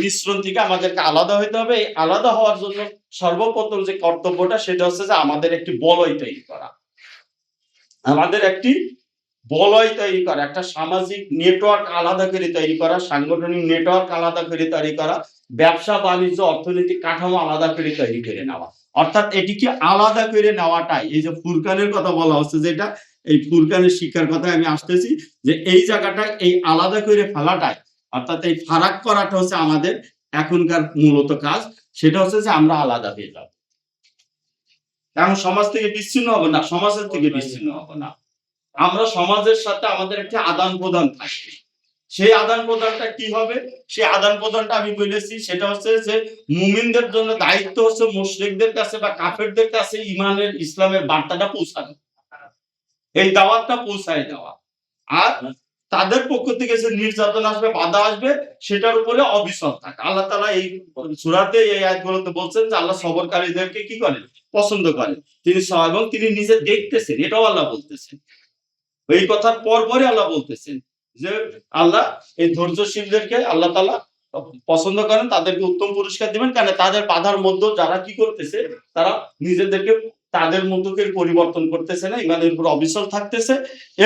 মিশ্রণ থেকে আমাদেরকে আলাদা হইতে হবে। এই আলাদা হওয়ার জন্য সর্বপ্রথম যে কর্তব্যটা, সেটা হচ্ছে যে আমাদের একটি বলয় তৈরি করা, আমাদের একটি বলয় তৈরি করা, একটা সামাজিক নেটওয়ার্ক আলাদা করে তৈরি করা, সাংগঠনিক নেটওয়ার্ক আলাদা করে তৈরি করা, ব্যবসা বাণিজ্য অর্থনৈতিক কাঠামো আলাদা করে তৈরি করে নেওয়া। অর্থাৎ এটিকে আলাদা করে নেওয়াটাই এই যে ফুরকানের কথা বলা হচ্ছে, যেটা এই ফুরকানের শিক্ষার কথা আমি আসতেছি, যে এই জায়গাটা এই আলাদা করে ফেলাটাই, অর্থাৎ এই ফারাক করাটা হচ্ছে আমাদের এখনকার মূলত কাজ। সেটা হচ্ছে যে আমরা আলাদা হয়ে যাব। এখন সমাজ থেকে বিচ্ছিন্ন হবো না, সমাজের থেকে বিচ্ছিন্ন হবো না। আমরা সমাজের সাথে আমাদের একটি আদান প্রদান থাকবে। সেই আদান প্রদানটা কি হবে? সেই আদান প্রদানটা আমি বলেছি, সেটা হচ্ছে যে মুমিনদের জন্য দায়িত্ব হচ্ছে মুশরিকদের কাছে বা কাফেরদের কাছে ইমানের ইসলামের বার্তাটা পৌঁছানো, এই দাওয়াতটা পৌঁছায় দেওয়া। আর তাদের পক্ষ থেকে যে নির্যাতন আসবে, বাধা আসবে, সেটার উপরে অবিচল থাকে। আল্লাহ তাআলা এই সূরাতে এই আয়াতগুলোতে বলছেন যে আল্লাহ সবরকারীদেরকে কি করেন? পছন্দ করেন। তিনি এবং তিনি নিজে দেখতেছেন, এটাও আল্লাহ বলতেছেন। এই কথার পরপরই আল্লাহ বলতেছেন যে আল্লাহ এই ধৈর্যশীলদেরকে আল্লাহ তাআলা পছন্দ করেন, তাদেরকে উত্তম পুরস্কার দিবেন। কারণ তাদের বাধার মধ্যে যারা কি করতেছে, তারা নিজেদেরকে তাদের মতো করে পরিবর্তন করতেছে না, ইমানের উপর অবিচল থাকতেছে।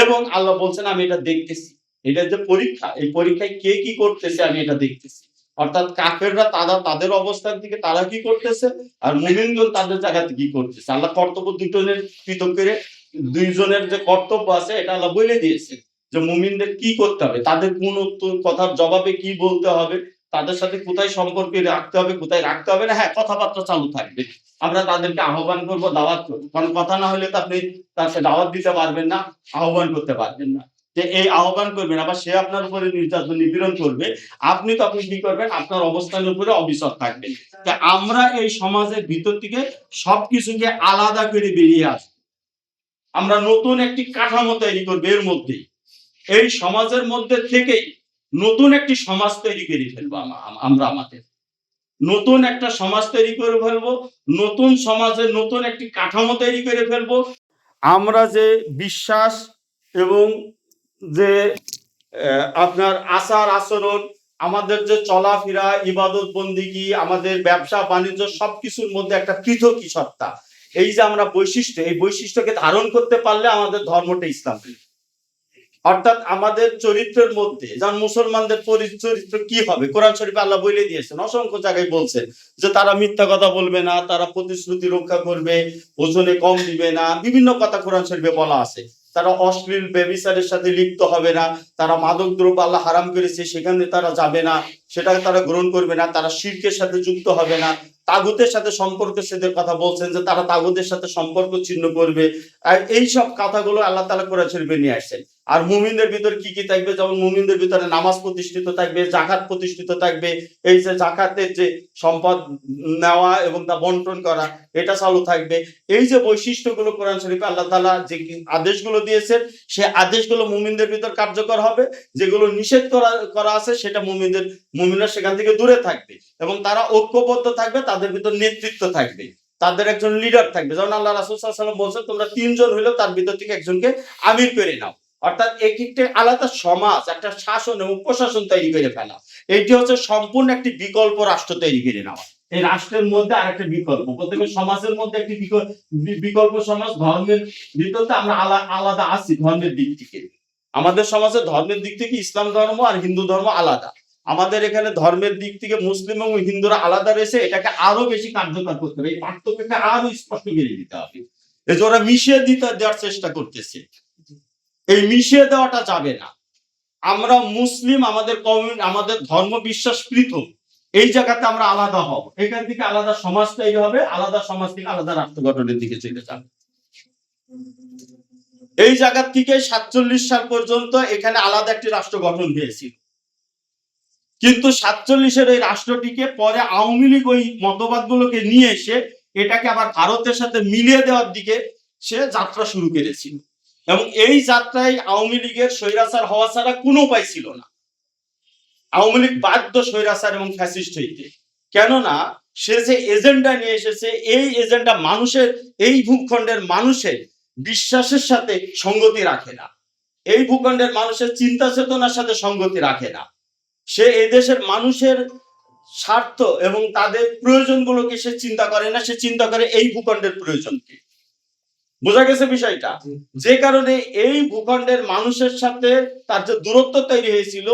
এবং আল্লাহ বলছেন আমি এটা দেখতেছি, এটা যে পরীক্ষা, এই পরীক্ষায় কে কি করতেছে আমি এটা দেখতেছি। অর্থাৎ কাফেররা তাদের অবস্থান থেকে তারা কি করতেছে, আর মুমিনগণ তাদের জায়গাতে কি করতেছে। আল্লাহ কর্তব্য দুজনের পৃথক করে, দুইজনের যে কর্তব্য আছে এটা আল্লাহ বলে দিয়েছে যে মুমিনদের কি করতে হবে, তাদের কোন কথার জবাবে কি বলতে হবে, তাদের সাথে কোথায় সম্পর্ক রাখতে হবে, কোথায় রাখতে হবে না। হ্যাঁ, কথাবার্তা চালু থাকবে, আমরা তাদেরকে আহ্বান করব, দাওয়াত করবো, কারণ কথা না হলে তো আপনি তাকে দাওয়াত দিতে পারবেন না, আহ্বান করতে পারবেন না। যে এই আহ্বান করবেন আবার সে আপনার উপরে নির্যাতন নিপীড়ন করবে, আপনি তখন কি করবেন, আপনার অবস্থানের উপরে অবিচল থাকবেন। আমরা এই সমাজের ভিতর থেকে সবকিছুকে আলাদা করে বেরিয়ে আসবো, আমরা নতুন একটি কাঠামো তৈরি করবো, এর মধ্যে এই সমাজের মধ্যে থেকেই নতুন একটি সমাজ তৈরি করে ফেলবো। আমরা আমাদের নতুন একটা সমাজ তৈরি করে ফেলবো, নতুন সমাজের নতুন একটি কাঠামো তৈরি করে ফেলবো। আমরা যে বিশ্বাস এবং যে আপনার আচার আচরণ, আমাদের যে চলাফেরা, ইবাদত বন্দিগি, আমাদের ব্যবসা বাণিজ্য, সবকিছুর মধ্যে একটা পৃথকই সত্তা, এই যে আমরা বৈশিষ্ট্য, এই বৈশিষ্ট্যকে ধারণ করতে পারলে আমাদের ধর্মটা ইসলাম। অর্থাৎ আমাদের চরিত্রের মধ্যে, যেমন মুসলমানদের চরিত্র কি হবে, কোরআন শরীফে আল্লাহ বলে দিয়েছেন, অসংখ্য জায়গায় বলছেন যে তারা মিথ্যা কথা বলবে না, তারা প্রতিশ্রুতি রক্ষা করবে, ওজনে কম দিবে না, বিভিন্ন কথা কোরআন শরীফে বলা আছে। তারা অশ্লীল ব্যভিচারের সাথে লিপ্ত হবে না, তারা মাদক দ্রব্য আল্লাহ হারাম করেছে সেখানে তারা যাবে না, সেটাকে তারা গ্রহণ করবে না, তারা শিরকের সাথে যুক্ত হবে না, তাগুতের সাথে সম্পর্ক সেদের কথা বলছেন যে তারা তাগুতের সাথে সম্পর্ক ছিন্ন করবে। আর এই সব কথাগুলো আল্লাহ তাআলা কোরআন শরীফে নিয়ে আসছেন। আর মুমিনদের ভিতর কি কি থাকবে, যেমন মুমিনদের ভিতরে নামাজ প্রতিষ্ঠিত থাকবে, জাকাত প্রতিষ্ঠিত থাকবে, এই যে জাকাতের যে সম্পদ নেওয়া এবং তা বন্টন করা এটা চালু থাকবে। এই যে বৈশিষ্ট্যগুলো কোরআন শরীফে আল্লাহ তাআলা যে আদেশগুলো দিয়েছেন, সে আদেশগুলো মুমিনদের ভিতর কার্যকর হবে, যেগুলো নিষেধ করা আছে সেটা মুমিনরা সেখান থেকে দূরে থাকবে এবং তারা ঐক্যবদ্ধ থাকবে, তাদের ভিতর নেতৃত্ব থাকবে, তাদের একজন লিডার থাকবে। যেমন আল্লাহ রাসূল সাল্লাল্লাহু আলাইহি ওয়াসাল্লাম বলছেন, তোমরা তিনজন হইলেও তার ভিতর থেকে একজনকে আমির করে নাও। অর্থাৎ একটা আলাদা সমাজ, একটা শাসন এবং প্রশাসন তৈরি করে ফেলা, এটি হচ্ছে সম্পূর্ণ একটি বিকল্প রাষ্ট্র তৈরি করে নেওয়া। এই রাষ্ট্রের মধ্যে আরেকটা বিকল্প, প্রত্যেক সমাজের মধ্যে একটি বিকল্প সমাজ। ধর্মের ভিতরে আমরা আলাদা আছি ধর্মের দিক থেকে, আমাদের সমাজে ধর্মের দিক থেকে ইসলাম ধর্ম আর হিন্দু ধর্ম আলাদা। আমাদের এখানে ধর্মের দিক থেকে মুসলিম এবং হিন্দুরা আলাদা রয়েছে, এটাকে আরো বেশি কার্যকর করতে হবে, এই পার্থক্যকে আরো স্পষ্ট করে দিতে হবে। এই যে ওরা মিশিয়ে দেওয়ার চেষ্টা করতেছে, এই মিশিয়ে দেওয়াটা যাবে না। আমরা মুসলিম, আমাদের ধর্ম বিশ্বাস পৃথক, এই জায়গাতে আমরা আলাদা হব, এখান থেকে আলাদা সমাজ তৈরি হবে, আলাদা সমাজ থেকে আলাদা রাষ্ট্র গঠনের দিকে চলে যাবে। এই জায়গা থেকে 47 সাল পর্যন্ত এখানে আলাদা একটি রাষ্ট্র গঠন হয়েছিল, কিন্তু 47-এর এই রাষ্ট্রটিকে পরে আওয়ামী লীগ ওই মতবাদগুলোকে নিয়ে এসে এটাকে আবার ভারতের সাথে মিলিয়ে দেওয়ার দিকে সে যাত্রা শুরু করেছিল এবং এই যাত্রায় আওয়ামী লীগের স্বৈরাচার হওয়া ছাড়া কোনো উপায় ছিল না। আওয়ামী লীগ বাধ্য স্বৈরাচার এবং ফ্যাসিস্ট হইতে, কেননা সে যে এজেন্ডা নিয়ে এসেছে, এই এজেন্ডা মানুষের, এই ভূখণ্ডের মানুষের বিশ্বাসের সাথে সঙ্গতি রাখে না, এই ভূখণ্ডের মানুষের চিন্তা চেতনার সাথে সঙ্গতি রাখে না। সে এদেশের মানুষের স্বার্থ এবং তাদের প্রয়োজনগুলোকে সে চিন্তা করে না, সে চিন্তা করে এই ভূখণ্ডের প্রয়োজনকে। বোঝা গেছে বিষয়টা? যে কারণে এই ভূখণ্ডের মানুষের সাথে তার যে দূরত্ব তৈরি হয়েছিল,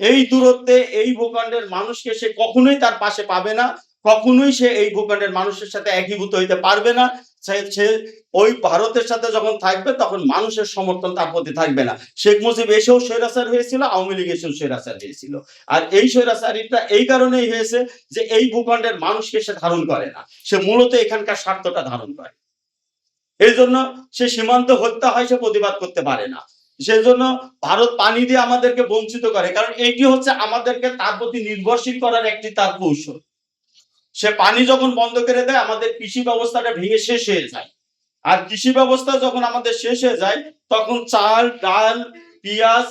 এই দূরত্বে এই ভূখণ্ডের মানুষকে সে কখনোই তার পাশে পাবে না, কখনোই সে এই ভূখণ্ডের মানুষের সাথে একীভূত হইতে পারবে না। সে ওই ভারতের সাথে যখন থাকবে তখন মানুষের সমর্থন তার প্রতি থাকবে না। শেখ মুজিব এসেও স্বৈরাচার হয়েছিল, আওয়ামী লীগ এসেও স্বৈরাচার হয়েছিল। আর এই স্বৈরাচারিতা এই কারণেই হয়েছে যে এই ভূখণ্ডের মানুষকে সে ধারণ করে না, সে মূলত এখানকার স্বার্থটা ধারণ করে। এই জন্য সে সীমান্ত হত্যা হয়, সে প্রতিবাদ করতে পারে না। সেই জন্য ভারত পানি দিয়ে আমাদেরকে বঞ্চিত করে, কারণ এইটি হচ্ছে আমাদেরকে তার প্রতি নির্ভরশীল করার একটি তার কৌশল। সে পানি যখন বন্ধ করে দেয়, আমাদের কৃষি ব্যবস্থাটা ভেঙে শেষ হয়ে যায়। আর কৃষি ব্যবস্থা যখন আমাদের শেষ হয়ে যায়, তখন চাল, ডাল, পেঁয়াজ,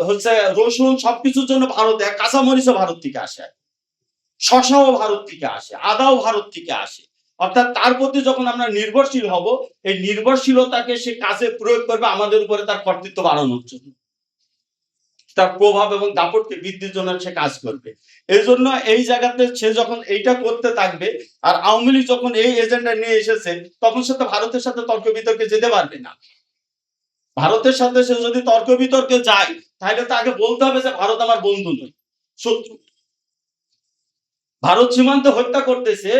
হচ্ছে রসুন, সবকিছুর জন্য ভারতে, কাঁচামরিচও ভারত থেকে আসে, শসাও ভারত থেকে আসে, আদাও ভারত থেকে আসে। অর্থাৎ তার প্রতি যখন আমরা নির্ভরশীল হব, এই নির্ভরশীলতাকে সে কাজে প্রয়োগ করবে আমাদের উপরে তার কর্তৃত্ব বাড়ানোর জন্য, তার প্রভাব এবং দাপটকে বৃদ্ধির জন্য সে কাজ করবে। এই জন্য এই জায়গাতে সে যখন এইটা করতে থাকবে, আর আওয়ামী লীগ যখন এই এজেন্ডা নিয়ে এসেছে, তখন সে তো ভারতের সাথে তর্ক বিতর্কে যেতে পারবে না। ভারতের সাথে সে যদি তর্ক বিতর্কে যায়, তাহলে তাকে বলতে হবে যে ভারত আমার বন্ধু নয়, শত্রু। ভারত সীমান্তে হত্যা করতেছে,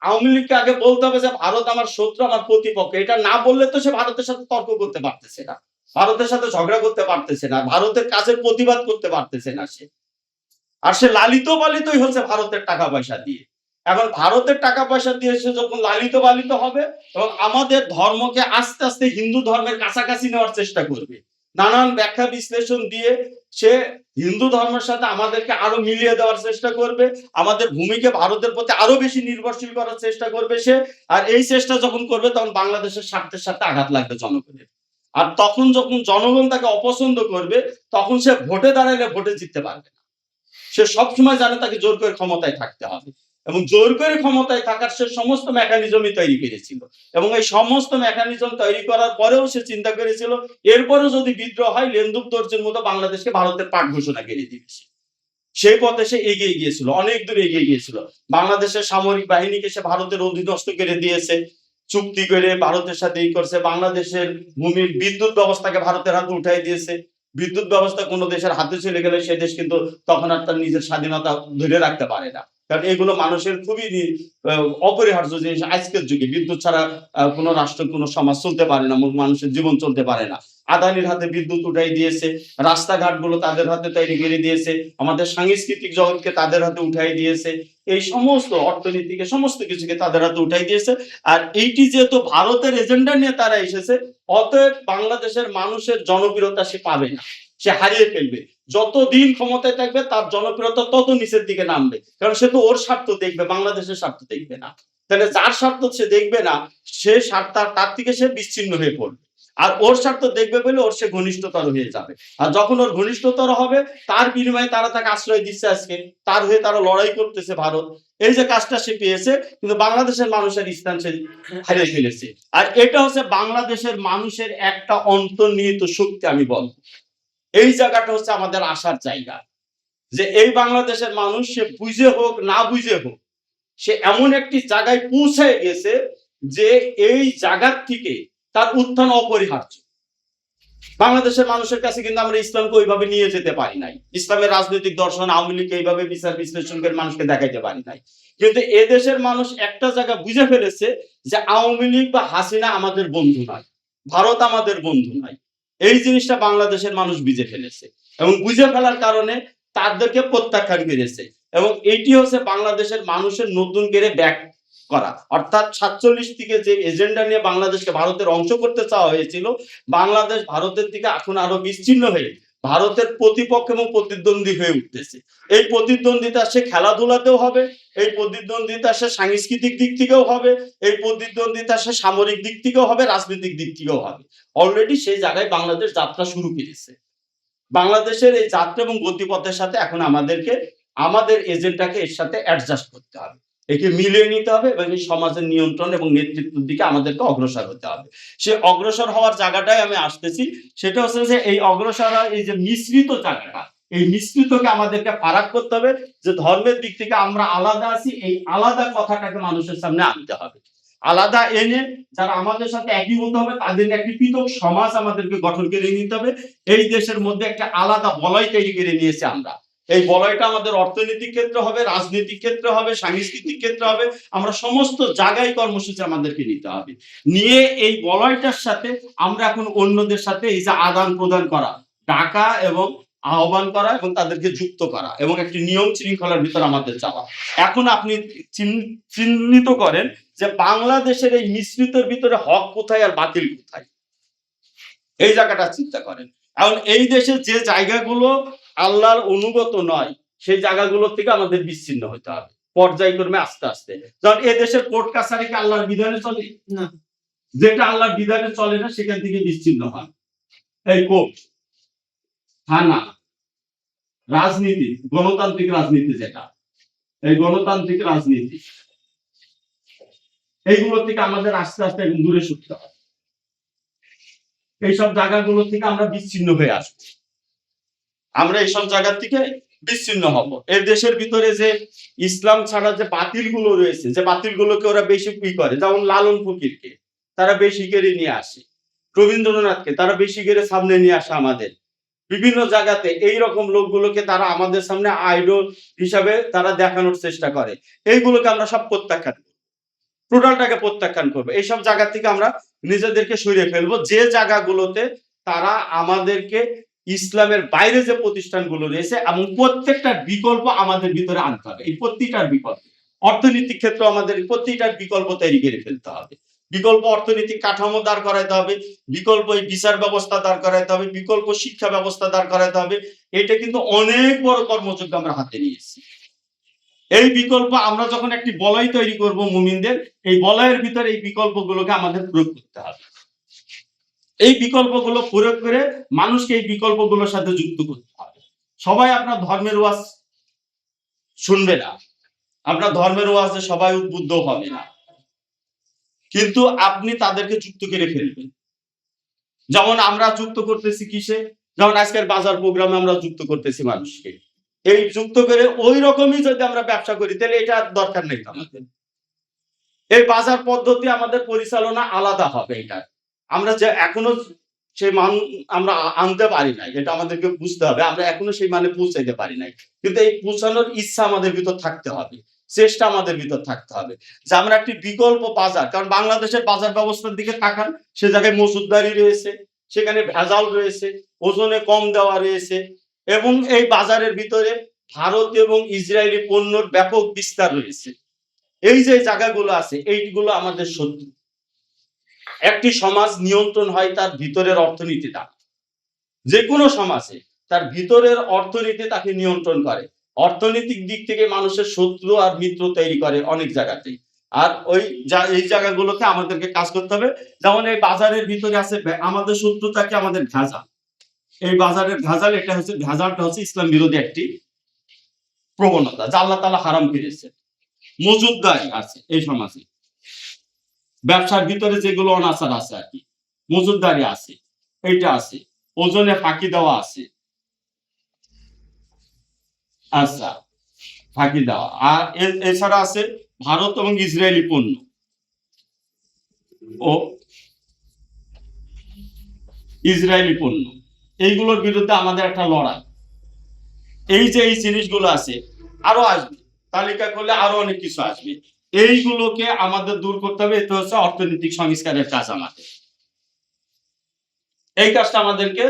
আওয়ামী লীগকে আগে বলতে হবে যে ভারত আমার শত্রু, আমার প্রতিপক্ষ। এটা না বললে তো সে ভারতের সাথে তর্ক করতে পারতেছে না, ভারতের সাথে ঝগড়া করতে পারতেছে না, ভারতের কাজের প্রতিবাদ করতে পারতেছে না সে। আর সে লালিত পালিতই হচ্ছে ভারতের টাকা পয়সা দিয়ে। এখন ভারতের টাকা পয়সা দিয়ে সে যখন লালিত পালিত হবে এবং আমাদের ধর্মকে আস্তে আস্তে হিন্দু ধর্মের কাছাকাছি নেওয়ার চেষ্টা করবে, নানান ব্যাখ্যা বিশ্লেষণ দিয়ে সে হিন্দু ধর্মের সাথে আমাদেরকে আরো মিলিয়ে দেওয়ার চেষ্টা করবে, আমাদের ভূমিকে ভারতের প্রতি আরো বেশি নির্ভরশীল করার চেষ্টা করবে সে। আর এই চেষ্টা যখন করবে তখন বাংলাদেশের স্বার্থের সাথে আঘাত লাগবে জনগণের। আর তখন যখন জনগণ তাকে অপছন্দ করবে তখন সে ভোটে দাঁড়ালে ভোটে জিততে পারবে না। সে সবসময় জানে তাকে জোর করে ক্ষমতায় থাকতে হবে এবং জোর করে ক্ষমতায় থাকার সে সমস্ত মেকানিজমই তৈরি করেছিল এবং এই সমস্ত মেকানিজম তৈরি করার পরেও সে চিন্তা করেছিল এরপরেও যদি বিদ্রোহ হয় লেন্দুক দর্জির মতো বাংলাদেশকে ভারতের পাট ঘোষণা করে দিবে। সেই পথে সে এগিয়ে গিয়েছিল, অনেক দূর এগিয়ে গিয়েছিল। বাংলাদেশের সামরিক বাহিনীকে সে ভারতের অধীনস্থ করে দিয়েছে, চুক্তি করে ভারতের সাথে এই করছে। বাংলাদেশের ভূমির বিদ্যুৎ ব্যবস্থাকে ভারতের হাতে উঠাই দিয়েছে। বিদ্যুৎ ব্যবস্থা কোনো দেশের হাতে চলে গেলে সে দেশ কিন্তু তখন আর তার নিজের স্বাধীনতা ধরে রাখতে পারে না, কারণ এগুলো মানুষের খুবই অপরিহার্য জিনিস। আজকের যুগে বিদ্যুৎ ছাড়া কোনো রাষ্ট্র, কোনো সমাজ চলতে পারে না, মানুষের জীবন চলতে পারে না। আদানির হাতে বিদ্যুৎ উঠাই দিয়েছে, রাস্তাঘাট গুলো তাদের হাতে তৈরি করে দিয়েছে, আমাদের সাংস্কৃতিক জগৎকে তাদের হাতে উঠাই দিয়েছে, এই সমস্ত অর্থনীতিকে সমস্ত কিছুকে তাদের হাতে উঠাই দিয়েছে। আর এইটি যেহেতু ভারতের এজেন্ডা নিয়ে তারা এসেছে, অতএব বাংলাদেশের মানুষের জনপ্রিয়তা সে পাবে না, সে হারিয়ে ফেলবে। যতদিন ক্ষমতায় থাকবে তার জনপ্রিয়তা তত নিচের দিকে নামবে, কারণ সে তো ওর স্বার্থ দেখবে, বাংলাদেশের স্বার্থ দেখবে না। তাহলে যার স্বার্থ সে দেখবে না, সে স্বার্থ তার থেকে সে বিচ্ছিন্ন হয়ে পড়বে। আর ওর স্বার্থ দেখবে বলে ওর সে ঘনিষ্ঠতর হয়ে যাবে। আর যখন ওর ঘনিষ্ঠতর হবে তার বিনিময়ে তারা তাকে আশ্রয় দিচ্ছে, আজকে তার হয়ে তারা লড়াই করতেছে ভারত। এই যে কাজটা সে পেয়েছে, কিন্তু বাংলাদেশের মানুষের স্থান সে হারিয়ে ফেলেছে। আর এটা হচ্ছে বাংলাদেশের মানুষের একটা অন্তর্নিহিত শক্তি। আমি বলবো এই জায়গাটা হচ্ছে আমাদের আসার জায়গা, যে এই বাংলাদেশের মানুষ সে বুঝে হোক না বুঝে হোক সে এমন একটি জায়গায় পৌঁছে গেছে যে এই জায়গার থেকে তার উত্থান অপরিহার্য। বাংলাদেশের মানুষের কাছে কিন্তু আমরা ইসলামকে ওইভাবে নিয়ে যেতে পারি নাই, ইসলামের রাজনৈতিক দর্শন আওয়ামী লীগ এইভাবে বিচার বিশ্লেষণ করে মানুষকে দেখাইতে পারি নাই। কিন্তু এদেশের মানুষ একটা জায়গা বুঝে ফেলেছে যে আওয়ামী লীগ বা হাসিনা আমাদের বন্ধু নয়, ভারত আমাদের বন্ধু নয়। এই জিনিসটা বাংলাদেশের মানুষ বুঝে ফেলেছে এবং বুঝে ফেলার কারণে তাদেরকে প্রত্যাখ্যান করেছে। এবং এটি হচ্ছে বাংলাদেশের মানুষের নতুন করে ব্যাক করা, অর্থাৎ 47 থেকে যে এজেন্ডা নিয়ে বাংলাদেশকে ভারতের অংশ করতে চাওয়া হয়েছিল, বাংলাদেশ ভারতের থেকে এখন আরো বিচ্ছিন্ন হয়ে ভারতের প্রতিপক্ষ এবং প্রতিদ্বন্দ্বী হয়ে উঠতেছে। এই প্রতিদ্বন্দ্বিতা সে খেলাধুলাতেও হবে, এই প্রতিদ্বন্দ্বিতা সে সাংস্কৃতিক দিক থেকেও হবে, এই প্রতিদ্বন্দ্বিতা সে সামরিক দিক থেকেও হবে, রাজনৈতিক দিক থেকেও হবে। অলরেডি সেই জায়গায় বাংলাদেশ যাত্রা শুরু করেছে। বাংলাদেশের এই যাত্রা এবং গতিপথের সাথে এখন আমাদেরকে আমাদের এজেন্ডাকে এর সাথে অ্যাডজাস্ট করতে হবে, একে মিলিয়ে নিতে হবে এবং এই সমাজের নিয়ন্ত্রণ এবং নেতৃত্বের দিকে আমাদেরকে অগ্রসর হতে হবে। সে অগ্রসর হওয়ার জায়গাটাই আমি আসতেছি, সেটা হচ্ছে যে এই অগ্রসর এই যে মিশ্রিত জায়গাটা, এই মিশ্রিতকে আমাদেরকে ফারাক করতে হবে, যে ধর্মের দিক থেকে আমরা আলাদা আছি, এই আলাদা কথাটাকে মানুষের সামনে আনতে হবে। আলাদা এনে যারা আমাদের সাথে একীভূত হবে তাদের একটি পৃথক সমাজ আমাদেরকে গঠন করে নিতে হবে। এই দেশের মধ্যে একটা আলাদা বলয় তৈরি করে নিয়েছে আমরা, এই বলয়টা আমাদের অর্থনৈতিক ক্ষেত্রে হবে, রাজনৈতিক ক্ষেত্রে হবে, সাংস্কৃতিক ক্ষেত্রে হবে, আমরা সমস্ত জায়গায় কর্মসূচি আমাদেরকে নিতে হবে। নিয়ে এই বলয়টার সাথে আমরা এখন অন্যদের সাথে এই যে আদান প্রদান করা, ডাকা এবং আহ্বান করা এবং তাদেরকে যুক্ত করা এবং একটি নিয়ম শৃঙ্খলার ভিতর আমাদের যাওয়া। এখন আপনি চিহ্নিত করেন যে বাংলাদেশের এই মিশ্রিতের ভিতরে হক কোথায় আর বাতিল কোথায়, এই জায়গাটা চিন্তা করেন। এখন এই দেশে যে জায়গাগুলো আল্লাহর অনুগত নয় সেই জায়গাগুলো থেকে আমাদের বিচ্ছিন্ন হতে হবে পর্যায়ক্রমে আস্তে আস্তে। যেমন এ দেশের কোর্ট কাছারিকে আল্লাহর বিধানে চলে না, যেটা আল্লাহর বিধানে চলে না সেখান থেকে বিচ্ছিন্ন হয়। এই কোর্ট, থানা, রাজনীতি, গণতান্ত্রিক রাজনীতি, যেটা এই গণতান্ত্রিক রাজনীতি, এইগুলো থেকে আমাদের আস্তে আস্তে দূরে সরতে হবে। এইসব জায়গাগুলো থেকে আমরা বিচ্ছিন্ন হয়ে আসবো, আমরা এইসব জায়গা থেকে বিচ্ছিন্ন হব। এই দেশের ভিতরে যে ইসলাম ছাড়া যে বাতিল গুলো রয়েছে, যে বাতিল গুলোকে ওরা বেশি কি করে, যেমন লালন ফকিরকে তারা বেশি করে নিয়ে আসে, রবীন্দ্রনাথকে তারা বেশি করে সামনে নিয়ে আসে আমাদের, বিভিন্ন জায়গাতে এইরকম লোকগুলোকে তারা আমাদের সামনে আইডল হিসাবে তারা দেখানোর চেষ্টা করে। এইগুলোকে আমরা সব প্রত্যাখ্যান করব। টোটালটাকে প্রত্যাখ্যান করবো। এইসব জায়গা থেকে আমরা নিজেদেরকে সরিয়ে ফেলবো, যে জায়গাগুলোতে তারা আমাদেরকে ইসলামের বাইরে যে প্রতিষ্ঠানগুলো রয়েছে এবং প্রত্যেকটার বিকল্প আমাদের ভিতরে আনতে হবে। এই প্রত্যেকটার বিকল্প অর্থনৈতিক ক্ষেত্রে আমাদের প্রত্যেকটার বিকল্প তৈরি করে ফেলতে হবে। বিকল্প অর্থনৈতিক কাঠামো দাঁড় করাইতে হবে, বিকল্প এই বিচার ব্যবস্থা দাঁড় করাইতে হবে, বিকল্প শিক্ষা ব্যবস্থা দাঁড় করাইতে হবে। এটা কিন্তু অনেক বড় কর্মযজ্ঞ আমরা হাতে নিয়েছি। এই বিকল্প আমরা যখন একটি বলয় তৈরি করব মুমিনদের, এই বলয়ের ভিতরে এই বিকল্পগুলোকে আমাদের প্রয়োগ করতে হবে। এই বিকল্পগুলো প্রয়োগ করে মানুষকে এই বিকল্পগুলোর সাথে যুক্ত করতে হবে। সবাই আপনার ধর্মের ওয়াজ শুনবে না, আপনার ধর্মের ওয়াজে সবাই উদ্বুদ্ধ হবে না, কিন্তু আপনি তাদেরকে যুক্ত করে ফেলবেন। যেমন আমরা যুক্ত করতেছি কিসে, যেমন আজকের বাজার প্রোগ্রামে আমরা যুক্ত করতেছি মানুষকে। এই যুক্ত করে ওই রকমই যদি আমরা ব্যবসা করি তাহলে এটা দরকার নেই আমাদের। এই বাজার পদ্ধতি আমাদের পরিচালনা আলাদা হবে। এটা আমরা যে এখনো সেই মান আমরা আনতে পারি নাই, এটা আমাদেরকে বুঝতে হবে। আমরা এখনো সেই মানে পৌঁছাইতে পারি নাই, কিন্তু এই পৌঁছানোর ইচ্ছা আমাদের ভিতর থাকতে হবে, চেষ্টা আমাদের ভিতর থাকতে হবে যে আমরা একটি বিকল্প বাজার, কারণ বাংলাদেশের বাজার ব্যবস্থার দিকে তাকান, সে জায়গায় মজুদদারি রয়েছে, সেখানে ভেজাল রয়েছে, ওজনে কম দেওয়া রয়েছে, এবং এই বাজারের ভিতরে ভারত এবং ইসরায়েলি পণ্যর ব্যাপক বিস্তার রয়েছে। এই যে জায়গাগুলো আছে এইগুলো আমাদের শত্রু। একটি সমাজ নিয়ন্ত্রণ হয় তার ভিতরের অর্থনীতি দ্বারা। যে কোনো সমাজে তার ভিতরের অর্থনীতি তাকে নিয়ন্ত্রণ করে। অর্থনৈতিক দিক থেকে মানুষের শত্রু আর মিত্র তৈরি করে অনেক জায়গাতেই। আর এই জায়গাগুলোতে আমাদেরকে কাজ করতে হবে। যেমন এই বাজারের ভিতরে আছে আমাদের শত্রুতাকে আমাদের ভেজাল। এই বাজারের ভেজাল, এটা হচ্ছে ভেজালটা হচ্ছে ইসলাম বিরোধী একটি প্রবণতা যা আল্লাহ তাআলা হারাম করেছে। মজুদদারি আছে এই সমাজে, ব্যবসার ভিতরে যেগুলো অনাচার আছে আর কি, মজুদদারি আছে, এইটা আছে, ওজনে ফাঁকি দেওয়া আছে। আচ্ছা, ফাঁকি দেওয়া। আর এছাড়া আছে ভারত এবং ইসরায়েলি পণ্য ও ইসরায়েলি পণ্য, এইগুলোর বিরুদ্ধে আমাদের একটা লড়াই। এই যে এই জিনিসগুলো আছে, আরো আসবে, তালিকা করলে আরো অনেক কিছু আসবে। এইগুলোকে আমাদের দূর করতে হবে। এটা হচ্ছে অর্থনৈতিক সংস্কারের কাজ আমাদের। এই কাজটা আমাদেরকে,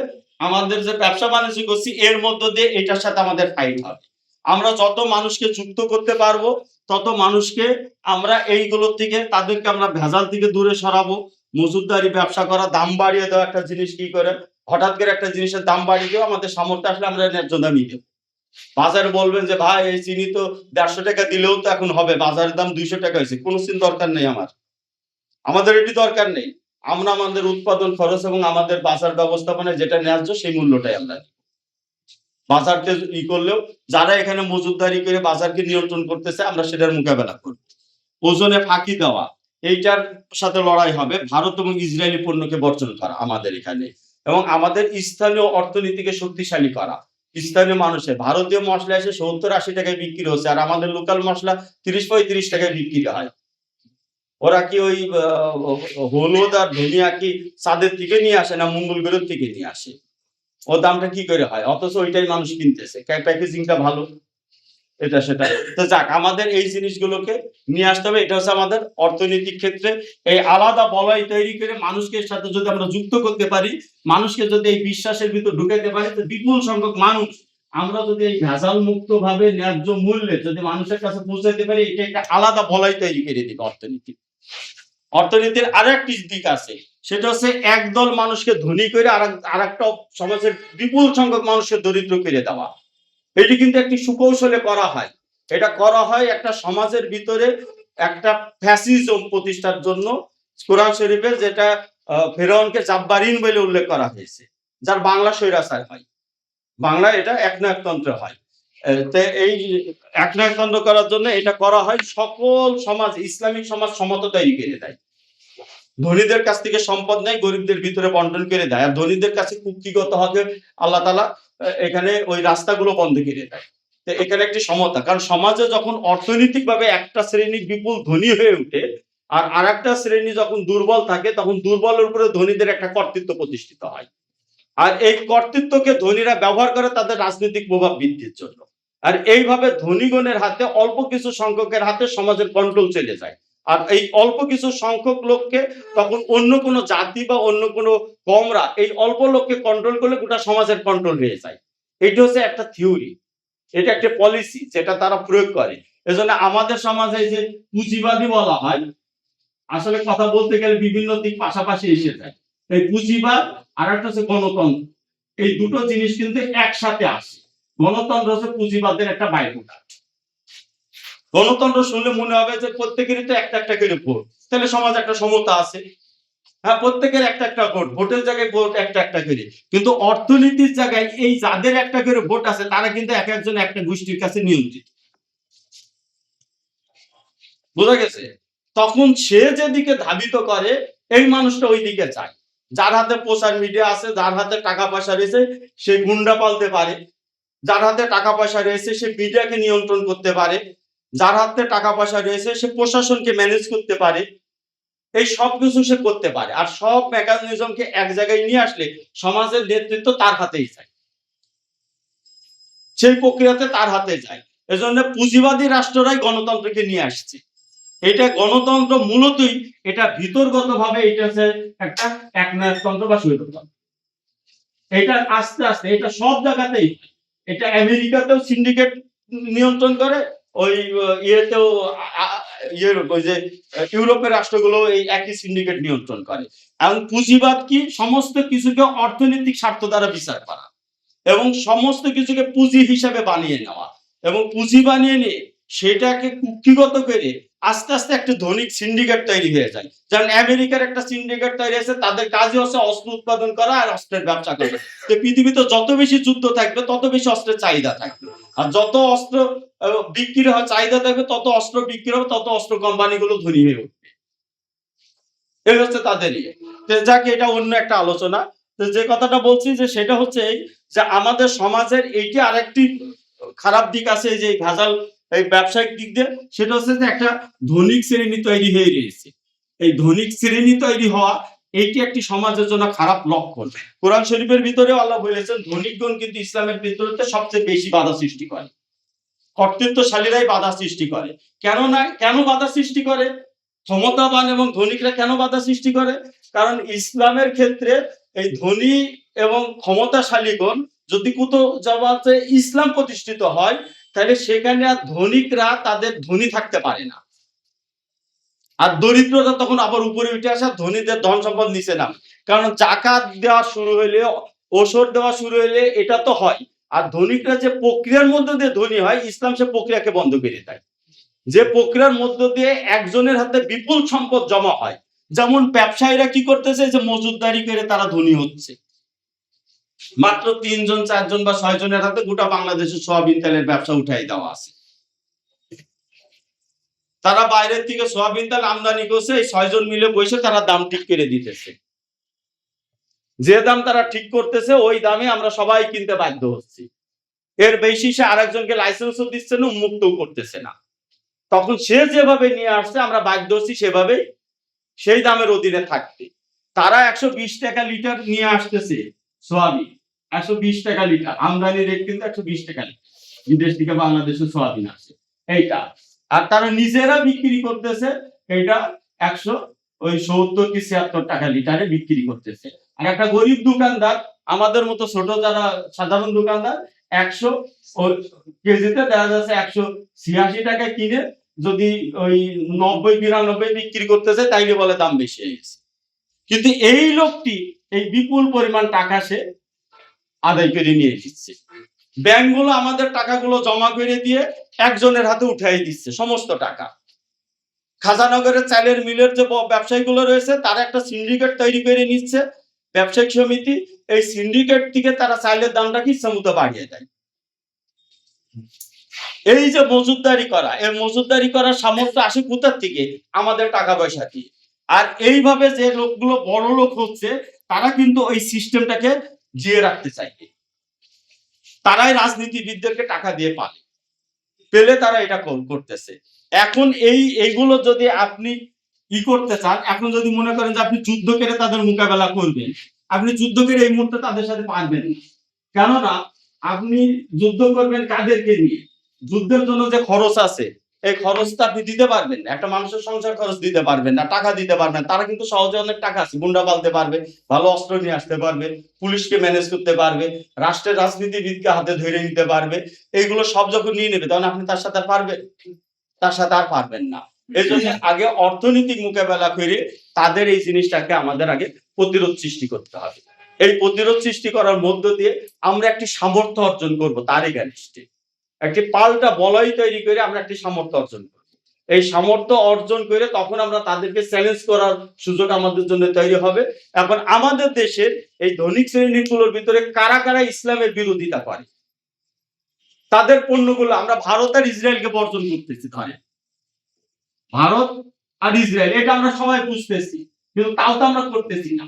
আমাদের যে ব্যবসা বাণিজ্য করছি এর মধ্য দিয়ে এটার সাথে আমাদের ফাইট হবে। আমরা যত মানুষকে যুক্ত করতে পারবো তত মানুষকে আমরা এইগুলোর থেকে, তাদেরকে আমরা ভেজাল থেকে দূরে সরাবো। মজুদদারি ব্যবসা করা, দাম বাড়িয়ে দেওয়া, একটা জিনিস কি করে হঠাৎ করে একটা জিনিসের দাম বাড়িয়ে দেওয়া, আমাদের সামর্থ্য আসলে আমরা ন্যায্য দামই দেবো। বাজারে বলবেন যে ভাই এই চিনি তো 150 টাকা দিলেও তো এখন হবে, বাজারের দাম 200 টাকা হয়েছে, কোনো চিন্তা দরকার নেই, আমাদের এটি দরকার নেই। আমরা আমাদের উৎপাদন খরচ এবং আমাদের বাজার ব্যবস্থাপনায় যেটা ন্যায্য সেই মূল্যটাই আমরা বাজারকে করলেও যারা এখানে মজুদদারি করে বাজারকে নিয়ন্ত্রণ করতেছে আমরা সেটার মোকাবেলা করব। ওজনে ফাঁকি দেওয়া, এইটার সাথে লড়াই হবে। ভারত এবং ইসরায়েলি পণ্যকে বর্জন করা আমাদের এখানে, এবং আমাদের স্থানীয় অর্থনীতিকে শক্তিশালী করা। স্থানীয় মানুষের ভারতীয় মশলা এসে 70-80 টাকায় বিক্রি হচ্ছে, আর আমাদের লোকাল মশলা 30-35 টাকায় বিক্রি হয়। ওরা কি ওই হলুদ আর ধনিয়া কি চাঁদের থেকে নিয়ে আসে না মঙ্গল গ্রহ থেকে নিয়ে আসে? ওর দামটা কি করে হয়, অথচ ওইটাই মানুষ কিনতেছে, প্যাকেজিংটা ভালো, এটা সেটা। তো যাক, আমাদের এই জিনিসগুলোকে নিয়ে আসতে হবে। এটা হচ্ছে আমাদের অর্থনৈতিক ক্ষেত্রে এই আলাদা বলয় তৈরি করে মানুষকে সাথে যদি আমরা যুক্ত করতে পারি, মানুষকে যদি এই বিশ্বাসের ভিতর ঢুকাইতে পারি, তো বিপুল সংখ্যক মানুষ আমরা যদি এই ভেজাল মুক্ত ভাবে ন্যায্য মূল্যে যদি মানুষের কাছে পৌঁছাতে পারি, এটা একটা আলাদা বলয় তৈরি করে দিবে অর্থনীতির আরেকটি দিক আছে, সেটা হচ্ছে একদল মানুষকে ধনী করে আরেকটা সমাজের বিপুল সংখ্যক মানুষকে দরিদ্র করে দেওয়া। এটি কিন্তু একটি সুকৌশলে করা হয়। এটা করা হয় একটা সমাজের ভিতরে একটা ফ্যাসিজম প্রতিষ্ঠার জন্য। কোরআন শরীফে যেটা ফেরাউনকে জাব্বারিন বলে উল্লেখ করা হয়েছে, যার বাংলা স্বৈরাচার হয়, বাংলা এটা একনায়কতন্ত্র হয়। এই একনায়কতন্ত্র করার জন্য এটা করা হয়। সকল সমাজ, ইসলামিক সমাজ সমতা তৈরি করে দেয়। ধনীদের কাছ থেকে সম্পদ নেয়, গরিবদের ভিতরে বন্টন করে দেয়, আর ধনীদের কাছে কুক্ষিগত হবে আল্লাহ তাআলা এখানে ওই রাস্তাগুলো বন্ধ করে দেয়। তো এখানে একটি সমতা, কারণ সমাজে যখন অর্থনৈতিক ভাবে একটা শ্রেণী বিপুল ধনী হয়ে উঠে আর আরেকটা শ্রেণী যখন দুর্বল থাকে, তখন দুর্বলের উপরে ধনীদের একটা কর্তৃত্ব প্রতিষ্ঠিত হয়। আর এই কর্তৃত্বকে ধনীরা ব্যবহার করে তাদের রাজনৈতিক প্রভাব বৃদ্ধির জন্য। আর এইভাবে ধনীগণের হাতে, অল্প কিছু সংখ্যকের হাতে সমাজের কন্ট্রোল চলে যায়। আর এই অল্প কিছু সংখ্যক লোককে তখন অন্য কোনো জাতি বা অন্য কোনো কমরা এই অল্প লোককে কন্ট্রোল করলে গোটা সমাজের কন্ট্রোল হয়ে যায়। এটা হচ্ছে একটা থিওরি, এটা একটা পলিসি যেটা তারা প্রয়োগ করে। এজন্য আমাদের সমাজে যে পুঁজিবাদী বলা হয়, আসলে কথা বলতে গেলে বিভিন্ন দিক পাশাপাশি এসে যায়। এই পুঁজিবাদ আর একটা হচ্ছে গণতন্ত্র, এই দুটো জিনিস কিন্তু একসাথে আসে। গণতন্ত্র হচ্ছে পুঁজিবাদের একটা বাইপ্রোডাক্ট। গণতন্ত্র শুনলে মনে হবে যে প্রত্যেকেরই তো একটা একটা করে ভোট, তাহলে সমাজ একটা সমতা আছে। হ্যাঁ, প্রত্যেকের একটা একটা ভোট, ভোটের জায়গায় ভোট একটা একটা করে। কিন্তু অর্থনীতির জায়গায় এই যাদের একটা করে ভোট আছে তারা কিন্তু এক একজন একটা গোষ্ঠীর কাছে নিয়ন্ত্রিত। বোঝা গেছে? তখন সে যেদিকে ধাবিত করে এই মানুষটা ওই দিকে চায়। যার হাতে প্রচার মিডিয়া আছে, যার হাতে টাকা পয়সা রয়েছে, সে গুন্ডা পালতে পারে। যার হাতে টাকা পয়সা রয়েছে সে মিডিয়াকে নিয়ন্ত্রণ করতে পারে। যার হাতে টাকা পয়সা রয়েছে সে প্রশাসনকে ম্যানেজ করতে পারে। এই সব কিছু সে করতে পারে। আর সব মেকানিজমকে এক জায়গায় নিয়ে আসলে সমাজের নেতৃত্ব তার হাতেই যায়, সেই প্রক্রিয়াতে তার হাতে যায়। এজন্য পুঁজিবাদী রাষ্ট্ররাই গণতন্ত্রকে নিয়ে আসছে। এটা গণতন্ত্র মূলতই এটা ভিতরগত ভাবে এটা হচ্ছে একটা একনায়কতন্ত্র বা স্বৈরতন্ত্র। এটা আস্তে আস্তে এটা সব জায়গাতেই, এটা আমেরিকাতেও সিন্ডিকেট নিয়ন্ত্রণ করে, ওই ইয়েতেও ওই যে ইউরোপের রাষ্ট্রগুলো এই একই সিন্ডিকেট নিয়ন্ত্রণ করে। এবং পুঁজিবাদ কি? সমস্ত কিছুকে অর্থনৈতিক স্বার্থ দ্বারা বিচার করা এবং সমস্ত কিছুকে পুঁজি হিসাবে বানিয়ে নেওয়া এবং পুঁজি বানিয়ে নিয়ে সেটাকে কুক্ষিগত করে আস্তে আস্তে একটা ধনিক সিন্ডিকেট তৈরি হয়ে যায়। যেমন আমেরিকার একটা সিন্ডিকেট তৈরি হয়েছে, তাদের কাজই হচ্ছে অস্ত্র উৎপাদন করা আর অস্ত্রের ব্যবসা করা। তো পৃথিবীতে যত বেশি যুদ্ধ থাকবে তত বেশি অস্ত্রের চাহিদা থাকবে, আর যত অস্ত্র বিক্রি হয় চাহিদা থাকবে তত অস্ত্র বিক্রি হবে, তত অস্ত্র কোম্পানিগুলো ধনী হয়ে উঠবে। এই হচ্ছে তাদের ইয়ে। যাকে এটা অন্য একটা আলোচনা। যে কথাটা বলছি যে সেটা হচ্ছে এই যে আমাদের সমাজের এইটি আরেকটি খারাপ দিক আছে, যে ভেজাল এই ব্যবসায়িক দিক দিয়ে, সেটা হচ্ছে যে একটা ধনিক শ্রেণী তৈরি হয়ে রয়েছে। এই ধনিক শ্রেণী তৈরি হওয়া এইটি একটি সমাজের জন্য খারাপ লক্ষণ। কোরআন শরীফের ভিতরে আল্লাহ বলেছেন ধনিকগণ কিন্তু ইসলামের ভিতরে সবচেয়ে বেশি বাধা সৃষ্টি করে, কর্তৃত্বশালীরাই বাধা সৃষ্টি করে। কেন বাধা সৃষ্টি করে? ক্ষমতাবান এবং ধনীকরা কেন বাধা সৃষ্টি করে? কারণ ইসলামের ক্ষেত্রে এই ধনী এবং ক্ষমতাশালীগণ যদি কোথাও জবাতে ইসলাম প্রতিষ্ঠিত হয়, তাহলে সেখানে আর ধনীকরা তাদের ধনী থাকতে পারে না, আর দরিদ্রতা তখন আবার উপরে উঠে আসে, ধনীদের ধন সম্পদ নিচে নাম। কারণ জাকাত দেওয়া শুরু হইলে, ওষুধ দেওয়া শুরু হইলে এটা তো হয়। আর ধনীকরা যে প্রক্রিয়ার মধ্যে দিয়ে ধনী হয়, ইসলাম সে প্রক্রিয়াকে বন্ধ করে দেয়। যে প্রক্রিয়ার মধ্য দিয়ে একজনের হাতে বিপুল সম্পদ জমা হয়, যেমন ব্যবসায়ীরা কি করতেছে, যে মজুদদারি করে তারা ধনী হচ্ছে। মাত্র 3 জন 4 জন বা 6 জনের হাতে গোটা বাংলাদেশের সয়াবিন তেলের ব্যবসা উঠাই দেওয়া আছে। তারা বাইরের থেকে সয়াবিন তেল আমদানি করছে, এই 6 জন মিলে বসে তারা দাম ঠিক করে দিতেছে। যে দাম তারা ঠিক করতেছে ওই দামে আমরা সবাই কিনতে বাধ্য হচ্ছি। এর বেশি সে আরেকজনকে লাইসেন্সও দিচ্ছে না, উন্মুক্তও করতেছে না। তখন সে যেভাবে নিয়ে আসছে আমরা বাধ্য হচ্ছি সেভাবে সেই দামের অধীনে থাকতে। তারা 120 টাকা লিটার নিয়ে আসতেছে সয়াবিন, 120 টাকা লিটার আমদানি রেট কিন্তু 120 টাকা লিটার, বিদেশ থেকে বাংলাদেশে সয়াবিন আসে এইটা। আর তারা নিজেরা বিক্রি করতেছে এইটা 170 কি 76 টাকা লিটারে বিক্রি করতেছে। আর একটা গরিব দোকানদার, আমাদের মতো ছোট যারা সাধারণ দোকানদার, 100 কেজিতে দেখা যাচ্ছে 186 টাকায় কিনে যদি ওই 90-92 বিক্রি করতেছে তাইলে বলে দাম বেশি হয়ে গেছে। কিন্তু এই লোকটি এই বিপুল পরিমাণ টাকা সে আদায় করে নিয়ে এসেছে। ব্যাংকগুলো আমাদের টাকাগুলো জমা করে দিয়ে একজনের হাতে উঠাই দিচ্ছে সমস্ত টাকা। খাজানগরের চালের মিলের যে ব্যবসায়ীগুলো রয়েছে তারা একটা সিন্ডিকেট তৈরি করে নিচ্ছে, ব্যবসায়িক সমিতি। এই সিন্ডিকেট থেকে তারা চালের দামটাকে ইচ্ছামতো বাড়িয়ে দেয়। এই যে মজুদদারি করা, এই মজুদদারি করার সামর্থ্য আসে কোথার থেকে? আমাদের টাকা পয়সা দিয়ে। আর এইভাবে যে লোকগুলো বড় লোক হচ্ছে তারা কিন্তু ওই সিস্টেমটাকে জিয়ে রাখতে চাইবে। তারাই রাজনীতিবিদদেরকে টাকা দিয়ে পেলে তারা এটা করতেছে। এখন এইগুলো যদি আপনি করতে চান, এখন যদি মনে করেন যে আপনি যুদ্ধ করে তাদের মোকাবেলা করবেন, আপনি যুদ্ধ করে এই মুহূর্তে তাদের সাথে পারবেন না। কেননা আপনি যুদ্ধ করবেন কাদেরকে নিয়ে? যুদ্ধের জন্য যে খরচ আছে এই খরচটা আপনি দিতে পারবেন না। একটা মানুষের সংসার খরচ দিতে পারবেন না, টাকা দিতে পারবেন না। তারা কিন্তু সহজে অনেক টাকা আছে, গুন্ডা পালতে পারবে, ভালো অস্ত্র নিয়ে আসতে পারবে, পুলিশকে ম্যানেজ করতে পারবে, রাষ্ট্রের রাজনীতিবিদকে হাতে ধরে নিতে পারবে। এইগুলো সব যখন নিয়ে নেবে তখন আপনি তার সাথে পারবেন? তার সাথে আর পারবেন না। এই জন্য আগে অর্থনৈতিক মোকাবেলা করে তাদের এই জিনিসটাকে আমাদের আগে প্রতিরোধ সৃষ্টি করতে হবে। এই প্রতিরোধ সৃষ্টি করার মধ্য দিয়ে আমরা একটি সামর্থ্য অর্জন করব, তার এগেইনস্টে একটি পাল্টা বলয় তৈরি করে আমরা একটি সামর্থ্য অর্জন করব। এই সামর্থ্য অর্জন করে তখন আমরা তাদেরকে চ্যালেঞ্জ করার সুযোগ আমাদের জন্য তৈরি হবে। এখন আমাদের দেশের এই ধনিক শ্রেণীগুলোর ভিতরে কারা কারা ইসলামের বিরোধিতা করে, তাদের পণ্যগুলো আমরা ভারত আর ইসরায়েলকে বর্জন করতেছি। ধরেন ভারত আর ইসরায়েল, এটা আমরা সবাই বুঝতেছি, কিন্তু তাও তো আমরা করতেছি না।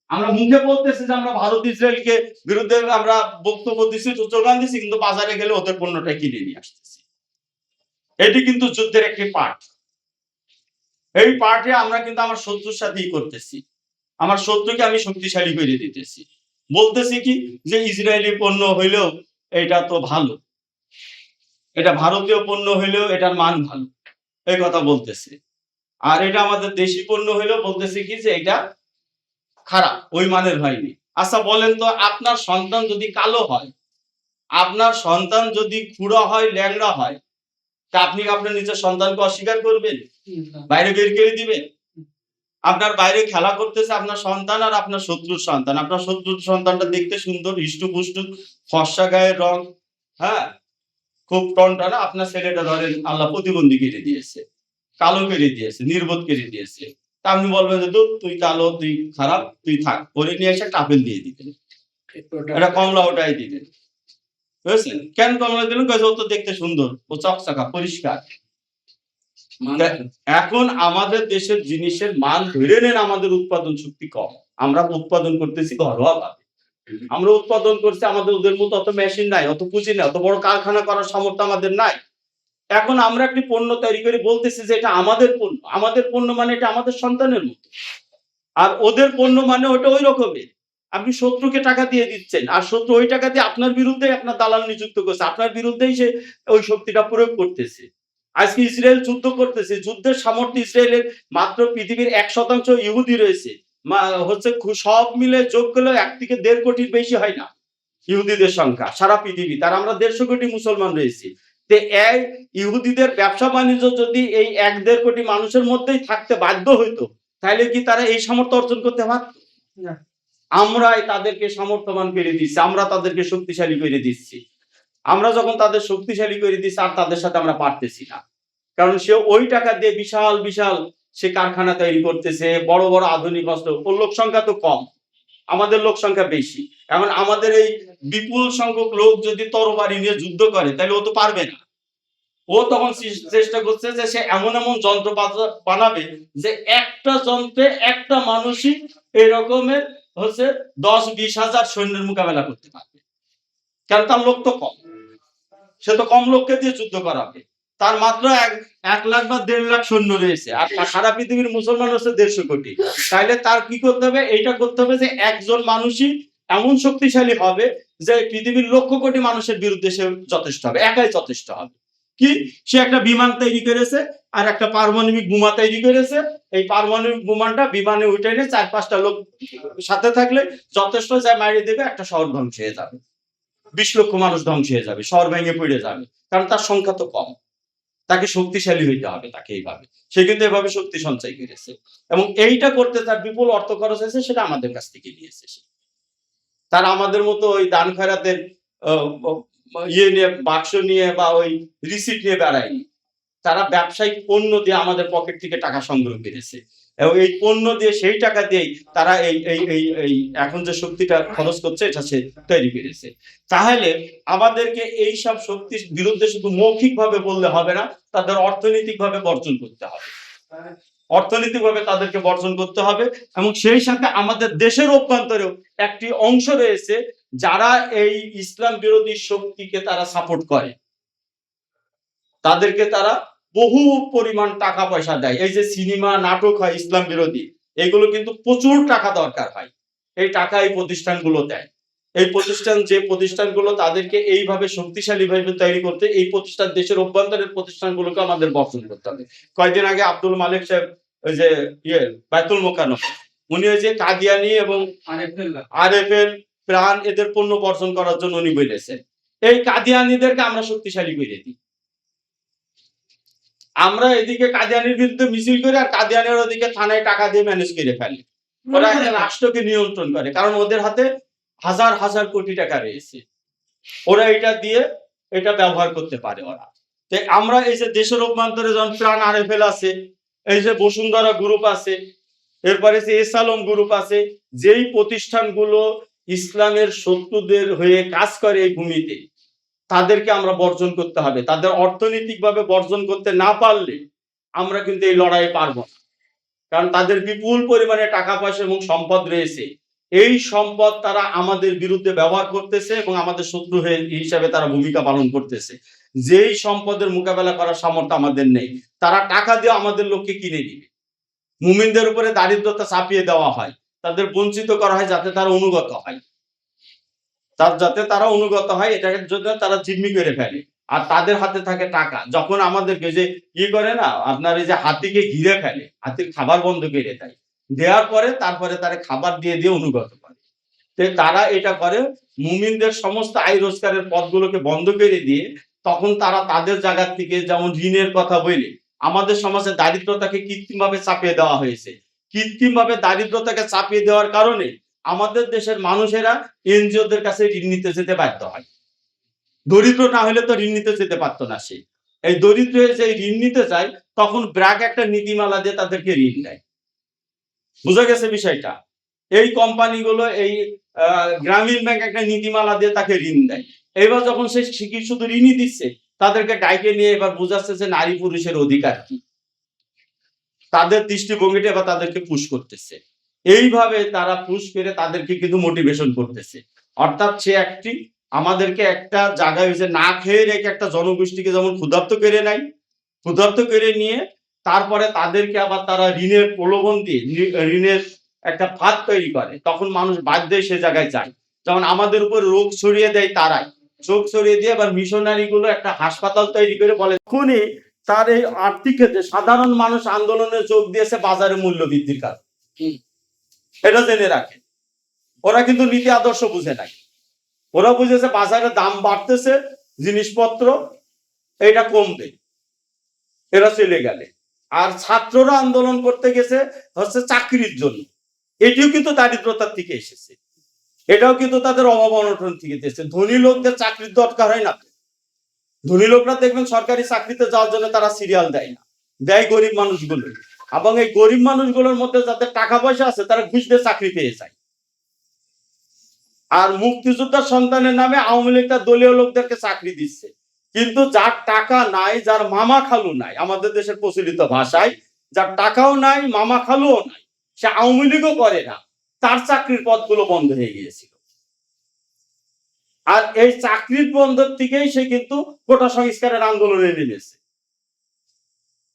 আমরা মুখে বলতেছি যে আমরা ভারত ইসরায়েলকে বিরুদ্ধে আমরা বক্তব্য দিচ্ছি, স্লোগান দিচ্ছি, কিন্তু বাজারে গেলে ওদের পণ্যটা কিনে নিয়ে আসতেছি। এটি কিন্তু যুদ্ধের একটি পার্ট। এই পার্টে আমরা কিন্তু আমার শত্রুর সাথেই করতেছি। আমার শত্রুকে আমি শক্তিশালী করে দিতেছি। বলতেছি কি যে ইসরায়েলি পণ্য হইলেও এটা তো ভালো, এটা ভারতীয় পণ্য হইলেও এটার মান ভালো, এই কথা বলতেছে। আর এটা আমাদের দেশি পণ্য হইলেও বলতেছে কি যে এটা খারাপ, ওই মানের হয়নি। আচ্ছা বলেন তো, আপনার সন্তান যদি কালো হয়, আপনার সন্তান যদি খুড়া হয়, ল্যাংড়া হয়, তা আপনি আপনার নিজের সন্তানকে অস্বীকার করবেন? বাইরে বের করে দিবেন? আপনার বাইরে খেলা করতেছে আপনার সন্তান আর আপনার শত্রুর সন্তান। আপনার শত্রুর সন্তানটা দেখতে সুন্দর, হিষ্টপুষ্ট, ফর্সা গায়ের রং, হ্যাঁ, খুব টনটনা। আপনার ছেলেটা ধরেন আল্লাহ প্রতিবন্ধী করে দিয়েছে, কালো করে দিয়েছে, নির্বোধ করে দিয়েছে। তা আপনি বলবেন যে তুই কালো, তুই খারাপ, তুই থাক। ওরে নিয়ে এসে একটা আপেল দিয়ে দিতেন, একটা কমলা ওটাই দিতেন। বুঝছেন কেন কমলা দিলেন? ও তো দেখতে সুন্দর, ও চকচকা পরিষ্কার। এখন আমাদের দেশের জিনিসের মান ধরে নেন, আমাদের উৎপাদন শক্তি কম, আমরা উৎপাদন করতেছি ঘরোয়া ভাবে। আমরা উৎপাদন করছি, আমাদের ওদের মতো অত মেশিন নাই, অত পুঁজি নাই, অত বড় কারখানা করার সামর্থ্য আমাদের নাই। এখন আমরা একটি পণ্য তৈরি করে বলতেছি যে এটা আমাদের পণ্য। আমাদের পণ্য মানে এটা আমাদের সন্তানের মতো, আর ওদের পণ্য মানে ওটা ওই রকমের। আপনি শত্রুকে টাকা দিয়ে দিচ্ছেন, আর শত্রু ওই টাকা দিয়ে আপনার বিরুদ্ধে আপনার দালাল নিযুক্ত করছে, আপনার বিরুদ্ধেই সে ওই শক্তিটা প্রয়োগ করতেছে। আজকে ইসরায়েল যুদ্ধ করতেছে, যুদ্ধের সামর্থ্য ইসরায়েলের মাত্র পৃথিবীর 1% ইহুদি রয়েছে। হচ্ছে সব মিলে যোগ করলে 1 থেকে 1.5 কোটির বেশি হয় না ইহুদিদের সংখ্যা সারা পৃথিবী। তার আমরা 150 কোটি মুসলমান রয়েছি। তো এই ইহুদিদের ব্যবসা বাণিজ্য যদি এই 1-1.5 কোটি মানুষের মধ্যেই থাকতে বাধ্য হইতো, তাহলে কি তারা এই সামর্থ্য অর্জন করতে পারত? না। আমরাই তাদেরকে সামর্থ্যবান করে দিচ্ছি, আমরা তাদেরকে শক্তিশালী করে দিচ্ছি। আমরা যখন তাদের শক্তিশালী করে দিচ্ছি, আর তাদের সাথে আমরা পারতেছি না। কারণ সে ওই টাকা দিয়ে বিশাল বিশাল সে কারখানা তৈরি করতেছে, বড় বড় আধুনিক অস্ত্র। ওর লোক সংখ্যা তো কম, আমাদের লোক সংখ্যা বেশি। এখন আমাদের এই বিপুল সংখ্যক লোক যদি তরবারি নিয়ে যুদ্ধ করে, তাহলে ও তো পারবে না। ও তখন চেষ্টা করছে যে সে এমন এমন যন্ত্র বানাবে যে একটা যন্ত্রে একটা মানুষই এই রকমের হচ্ছে 10-20 হাজার সৈন্যের মোকাবেলা করতে পারবে। কারণ তার লোক তো কম, সে তো কম লোককে দিয়ে যুদ্ধ করাবে। তার মাত্র 1 লাখ বা 1.5 লাখ সৈন্য রয়েছে, আর সারা পৃথিবীর মুসলমান হচ্ছে 150 কোটি। তাইলে তার কি করতে হবে? এইটা করতে হবে যে একজন মানুষই এমন শক্তিশালী হবে যে পৃথিবীর লক্ষ কোটি মানুষের বিরুদ্ধে সে যথেষ্ট হবে, একাই যথেষ্ট হবে। কি? সে একটা বিমান তৈরি করেছে, আর একটা পারমাণবিক বোমা তৈরি করেছে। এই পারমাণবিক বোমাটা বিমানে উঠে এনে 4-5টা লোক সাথে থাকলে যথেষ্ট, যায় মারিয়ে দেবে, একটা শহর ধ্বংস হয়ে যাবে, 20 লক্ষ মানুষ ধ্বংস হয়ে যাবে, শহর ভেঙে পড়ে যাবে। কারণ তার সংখ্যা তো কম, তাকে শক্তিশালী হইতে হবে তাকে এইভাবে। সে কিন্তু এভাবে শক্তি সঞ্চয় করেছে, এবং এইটা করতে তার বিপুল অর্থ খরচ হয়েছে, সেটা আমাদের কাছ থেকে নিয়েছে। তারা আমাদের মতো ওই দান খয়রাতের ইয়ে নিয়ে, বাক্স নিয়ে বা ওই রিসিট নিয়ে বেড়ায়নি। তারা ব্যবসায়িক পণ্য দিয়ে আমাদের পকেট থেকে টাকা সংগ্রহ করেছে, এবং এই পণ্য দিয়ে সেই টাকা দিয়েই তারা এই এই এই এই এখন যে শক্তিটা খরচ করছে এটা সে তৈরি করেছে। তাহলে আমাদেরকে এই সব শক্তির বিরুদ্ধে শুধু মৌখিকভাবে বললে হবে না, তাদের অর্থনৈতিকভাবে বর্জন করতে হবে। অর্থনৈতিকভাবে তাদেরকে বর্জন করতে হবে, এবং সেই সাথে আমাদের দেশের অভ্যন্তরেও একটি অংশ রয়েছে যারা এই ইসলাম বিরোধী শক্তিকে তারা সাপোর্ট করে। তাদেরকে তারা বহু পরিমাণ টাকা পয়সা দেয়। এই যে সিনেমা নাটক হয় ইসলাম বিরোধী, এগুলো কিন্তু প্রচুর টাকা দরকার হয়। এই টাকা এই প্রতিষ্ঠানগুলো দেয়। এই প্রতিষ্ঠানগুলো তাদেরকে এইভাবে শক্তিশালী ভাবে তৈরি করতে, এই প্রতিষ্ঠান দেশের অভ্যন্তরের প্রতিষ্ঠানগুলোকে আমাদের বর্জন করতে হবে। কয়েকদিন আগে আব্দুল মালিক সাহেব ওই যে বায়তুল মোকাররম, উনি ওই যে কাদিয়ানি এবং আরএফএল প্রাণ এদের পণ্য বর্জন করার জন্য উনি বলেছেন। এই কাদিয়ানিদেরকে আমরা শক্তিশালী করে দিই। আমরা এদিকে কাদিয়ানির বিরুদ্ধে মিছিল করি আর কাদিয়ানের ওদিকে থানায় টাকা দিয়ে ম্যানেজ করে ফেলি। ওরা রাষ্ট্রকে নিয়ন্ত্রণ করে, কারণ ওদের হাতে হাজার হাজার কোটি টাকা রয়েছে। ওরা এটা দিয়ে এটা ব্যবহার করতে পারে ওরা। তো আমরা এই যে দেশের অভ্যন্তরে যখন প্রাণ আরএফএল আছে, এই যে বসুন্ধরা গ্রুপ আছে, এরপরে যে এসালম গ্রুপ আছে, যেই প্রতিষ্ঠানগুলো ইসলামের শত্রুদের হয়ে কাজ করে এই ভূমিতে, তাদেরকে আমরা বর্জন করতে হবে। তাদের অর্থনৈতিকভাবে বর্জন করতে না পারলে আমরা কিন্তু এই লড়াইয়ে পারবো না, কারণ তাদের বিপুল পরিমাণে টাকা পয়সা এবং সম্পদ রয়েছে। এই সম্পদ তারা আমাদের বিরুদ্ধে ব্যবহার করতেছে এবং আমাদের শত্রু হিসাবে তারা ভূমিকা পালন করতেছে। যেই সম্পদের মোকাবেলা করার সামর্থ্য আমাদের নেই, তারা টাকা দিয়ে আমাদের লোককে কিনে নিবে। মুমিনদের উপরে দারিদ্রতা চাপিয়ে দেওয়া হয়, তাদের বঞ্চিত করা হয় যাতে তারা অনুগত হয়, এটার জন্য তারা জিম্মি করে ফেলে। আর তাদের হাতে থাকে টাকা। যখন আমাদেরকে যে করে না, আপনার এই যে হাতিকে ঘিরে ফেলে, হাতির খাবার বন্ধ করে দেয়, দেওয়ার পরে তারপরে তারা খাবার দিয়ে দিয়ে অনুগত করে। তারা এটা করে মুমিনদের সমস্ত আয় রোজগারের পথগুলোকে বন্ধ করে দিয়ে, তখন তারা তাদের জায়গা থেকে, যেমন ঋণের কথা বলে, আমাদের সমাজে দারিদ্রতাকে কৃত্রিমভাবে চাপিয়ে দেওয়া হয়েছে। কৃত্রিমভাবে দারিদ্রতাকে চাপিয়ে দেওয়ার কারণে আমাদের দেশের মানুষেরা এনজিওদের কাছে ঋণ নিতে যেতে বাধ্য হয়। দরিদ্র না হলে তো ঋণ নিতে যেতে পারতো না। সে এই দরিদ্র হয়ে যে ঋণ নিতে চায়, তখন ব্র্যাক একটা নীতিমালা দিয়ে তাদেরকে ঋণ দেয়। বুঝা গেছে বিষয়টা? এই কোম্পানিগুলো, এই গ্রামীণ ব্যাংক একটা নীতিমালা দিয়ে তাকে ঋণ দেয়। এবার যখন সে শুধু ঋণই দিচ্ছে, তাদেরকে ডাইকে নিয়ে এবার বোঝাচ্ছে যে নারী পুরুষের অধিকার কি, তাদের দৃষ্টিভঙ্গিটা এবার তাদেরকে পুশ করতেছে। এইভাবে তারা পুশ করে তাদেরকে কিন্তু মোটিভেশন করতেছে। অর্থাৎ সে আমাদেরকে একটা জায়গায় হয়েছে না খেয়ে রেখে একটা জনগোষ্ঠীকে যেমন ক্ষুধার্ত করে নেয়, ক্ষুধার্ত করে নিয়ে তারপরে তাদেরকে আবার তারা ঋণের প্রলোভন দিয়ে ঋণের একটা ফাঁদ তৈরি করে, তখন মানুষ বাধ্য হয়ে সে জায়গায় যায়। যেমন আমাদের উপর রোগ ছড়িয়ে দেয় তারাই, চোখ ছড়িয়ে দিয়ে আবার মিশনারি গুলো একটা হাসপাতাল তৈরি করে বলে খুনি তার এই আর্থিক ক্ষেত্রে সাধারণ মানুষ আন্দোলনে যোগ দিয়েছে বাজারে মূল্য বৃদ্ধির কারণে। এটা জেনে রাখে। ওরা কিন্তু নীতি আদর্শ বুঝে নাই। ওরা বুঝেছে বাজারে দাম বাড়তেছে, জিনিসপত্র এটা কমবে, এরা চলে গেলে। আর ছাত্ররা আন্দোলন করতে গেছে হচ্ছে চাকরির জন্য। এটিও কিন্তু দারিদ্রতার থেকে এসেছে, এটাও কিন্তু তাদের অভাব অনটন থেকে এসেছে। ধনী লোকদের চাকরির দরকার হয় না। ধনী লোকরা দেখবেন সরকারি চাকরিতে যাওয়ার জন্য তারা সিরিয়াল দেয় না, দেয় গরিব মানুষগুলো। এবং এই গরিব মানুষগুলোর মধ্যে যাদের টাকা পয়সা আছে তারা ঘুষ দিয়ে চাকরি পেয়ে যায়। আর মুক্তিযোদ্ধার সন্তানের নামে আওয়ামী লীগ তার দলীয় লোকদেরকে চাকরি দিচ্ছে। কিন্তু যার টাকা নাই, যার মামা খালু নাই, আমাদের দেশের প্রচলিত ভাষায় যার টাকাও নাই, মামা খালুও নাই, সে আওয়ামী লীগও করে না, তার চাকরির পদগুলো বন্ধ হয়ে গিয়েছিল। আর এই চাকরির বন্ধের থেকেই সে কিন্তু কোটা সংস্কারের আন্দোলনে নেমেছে,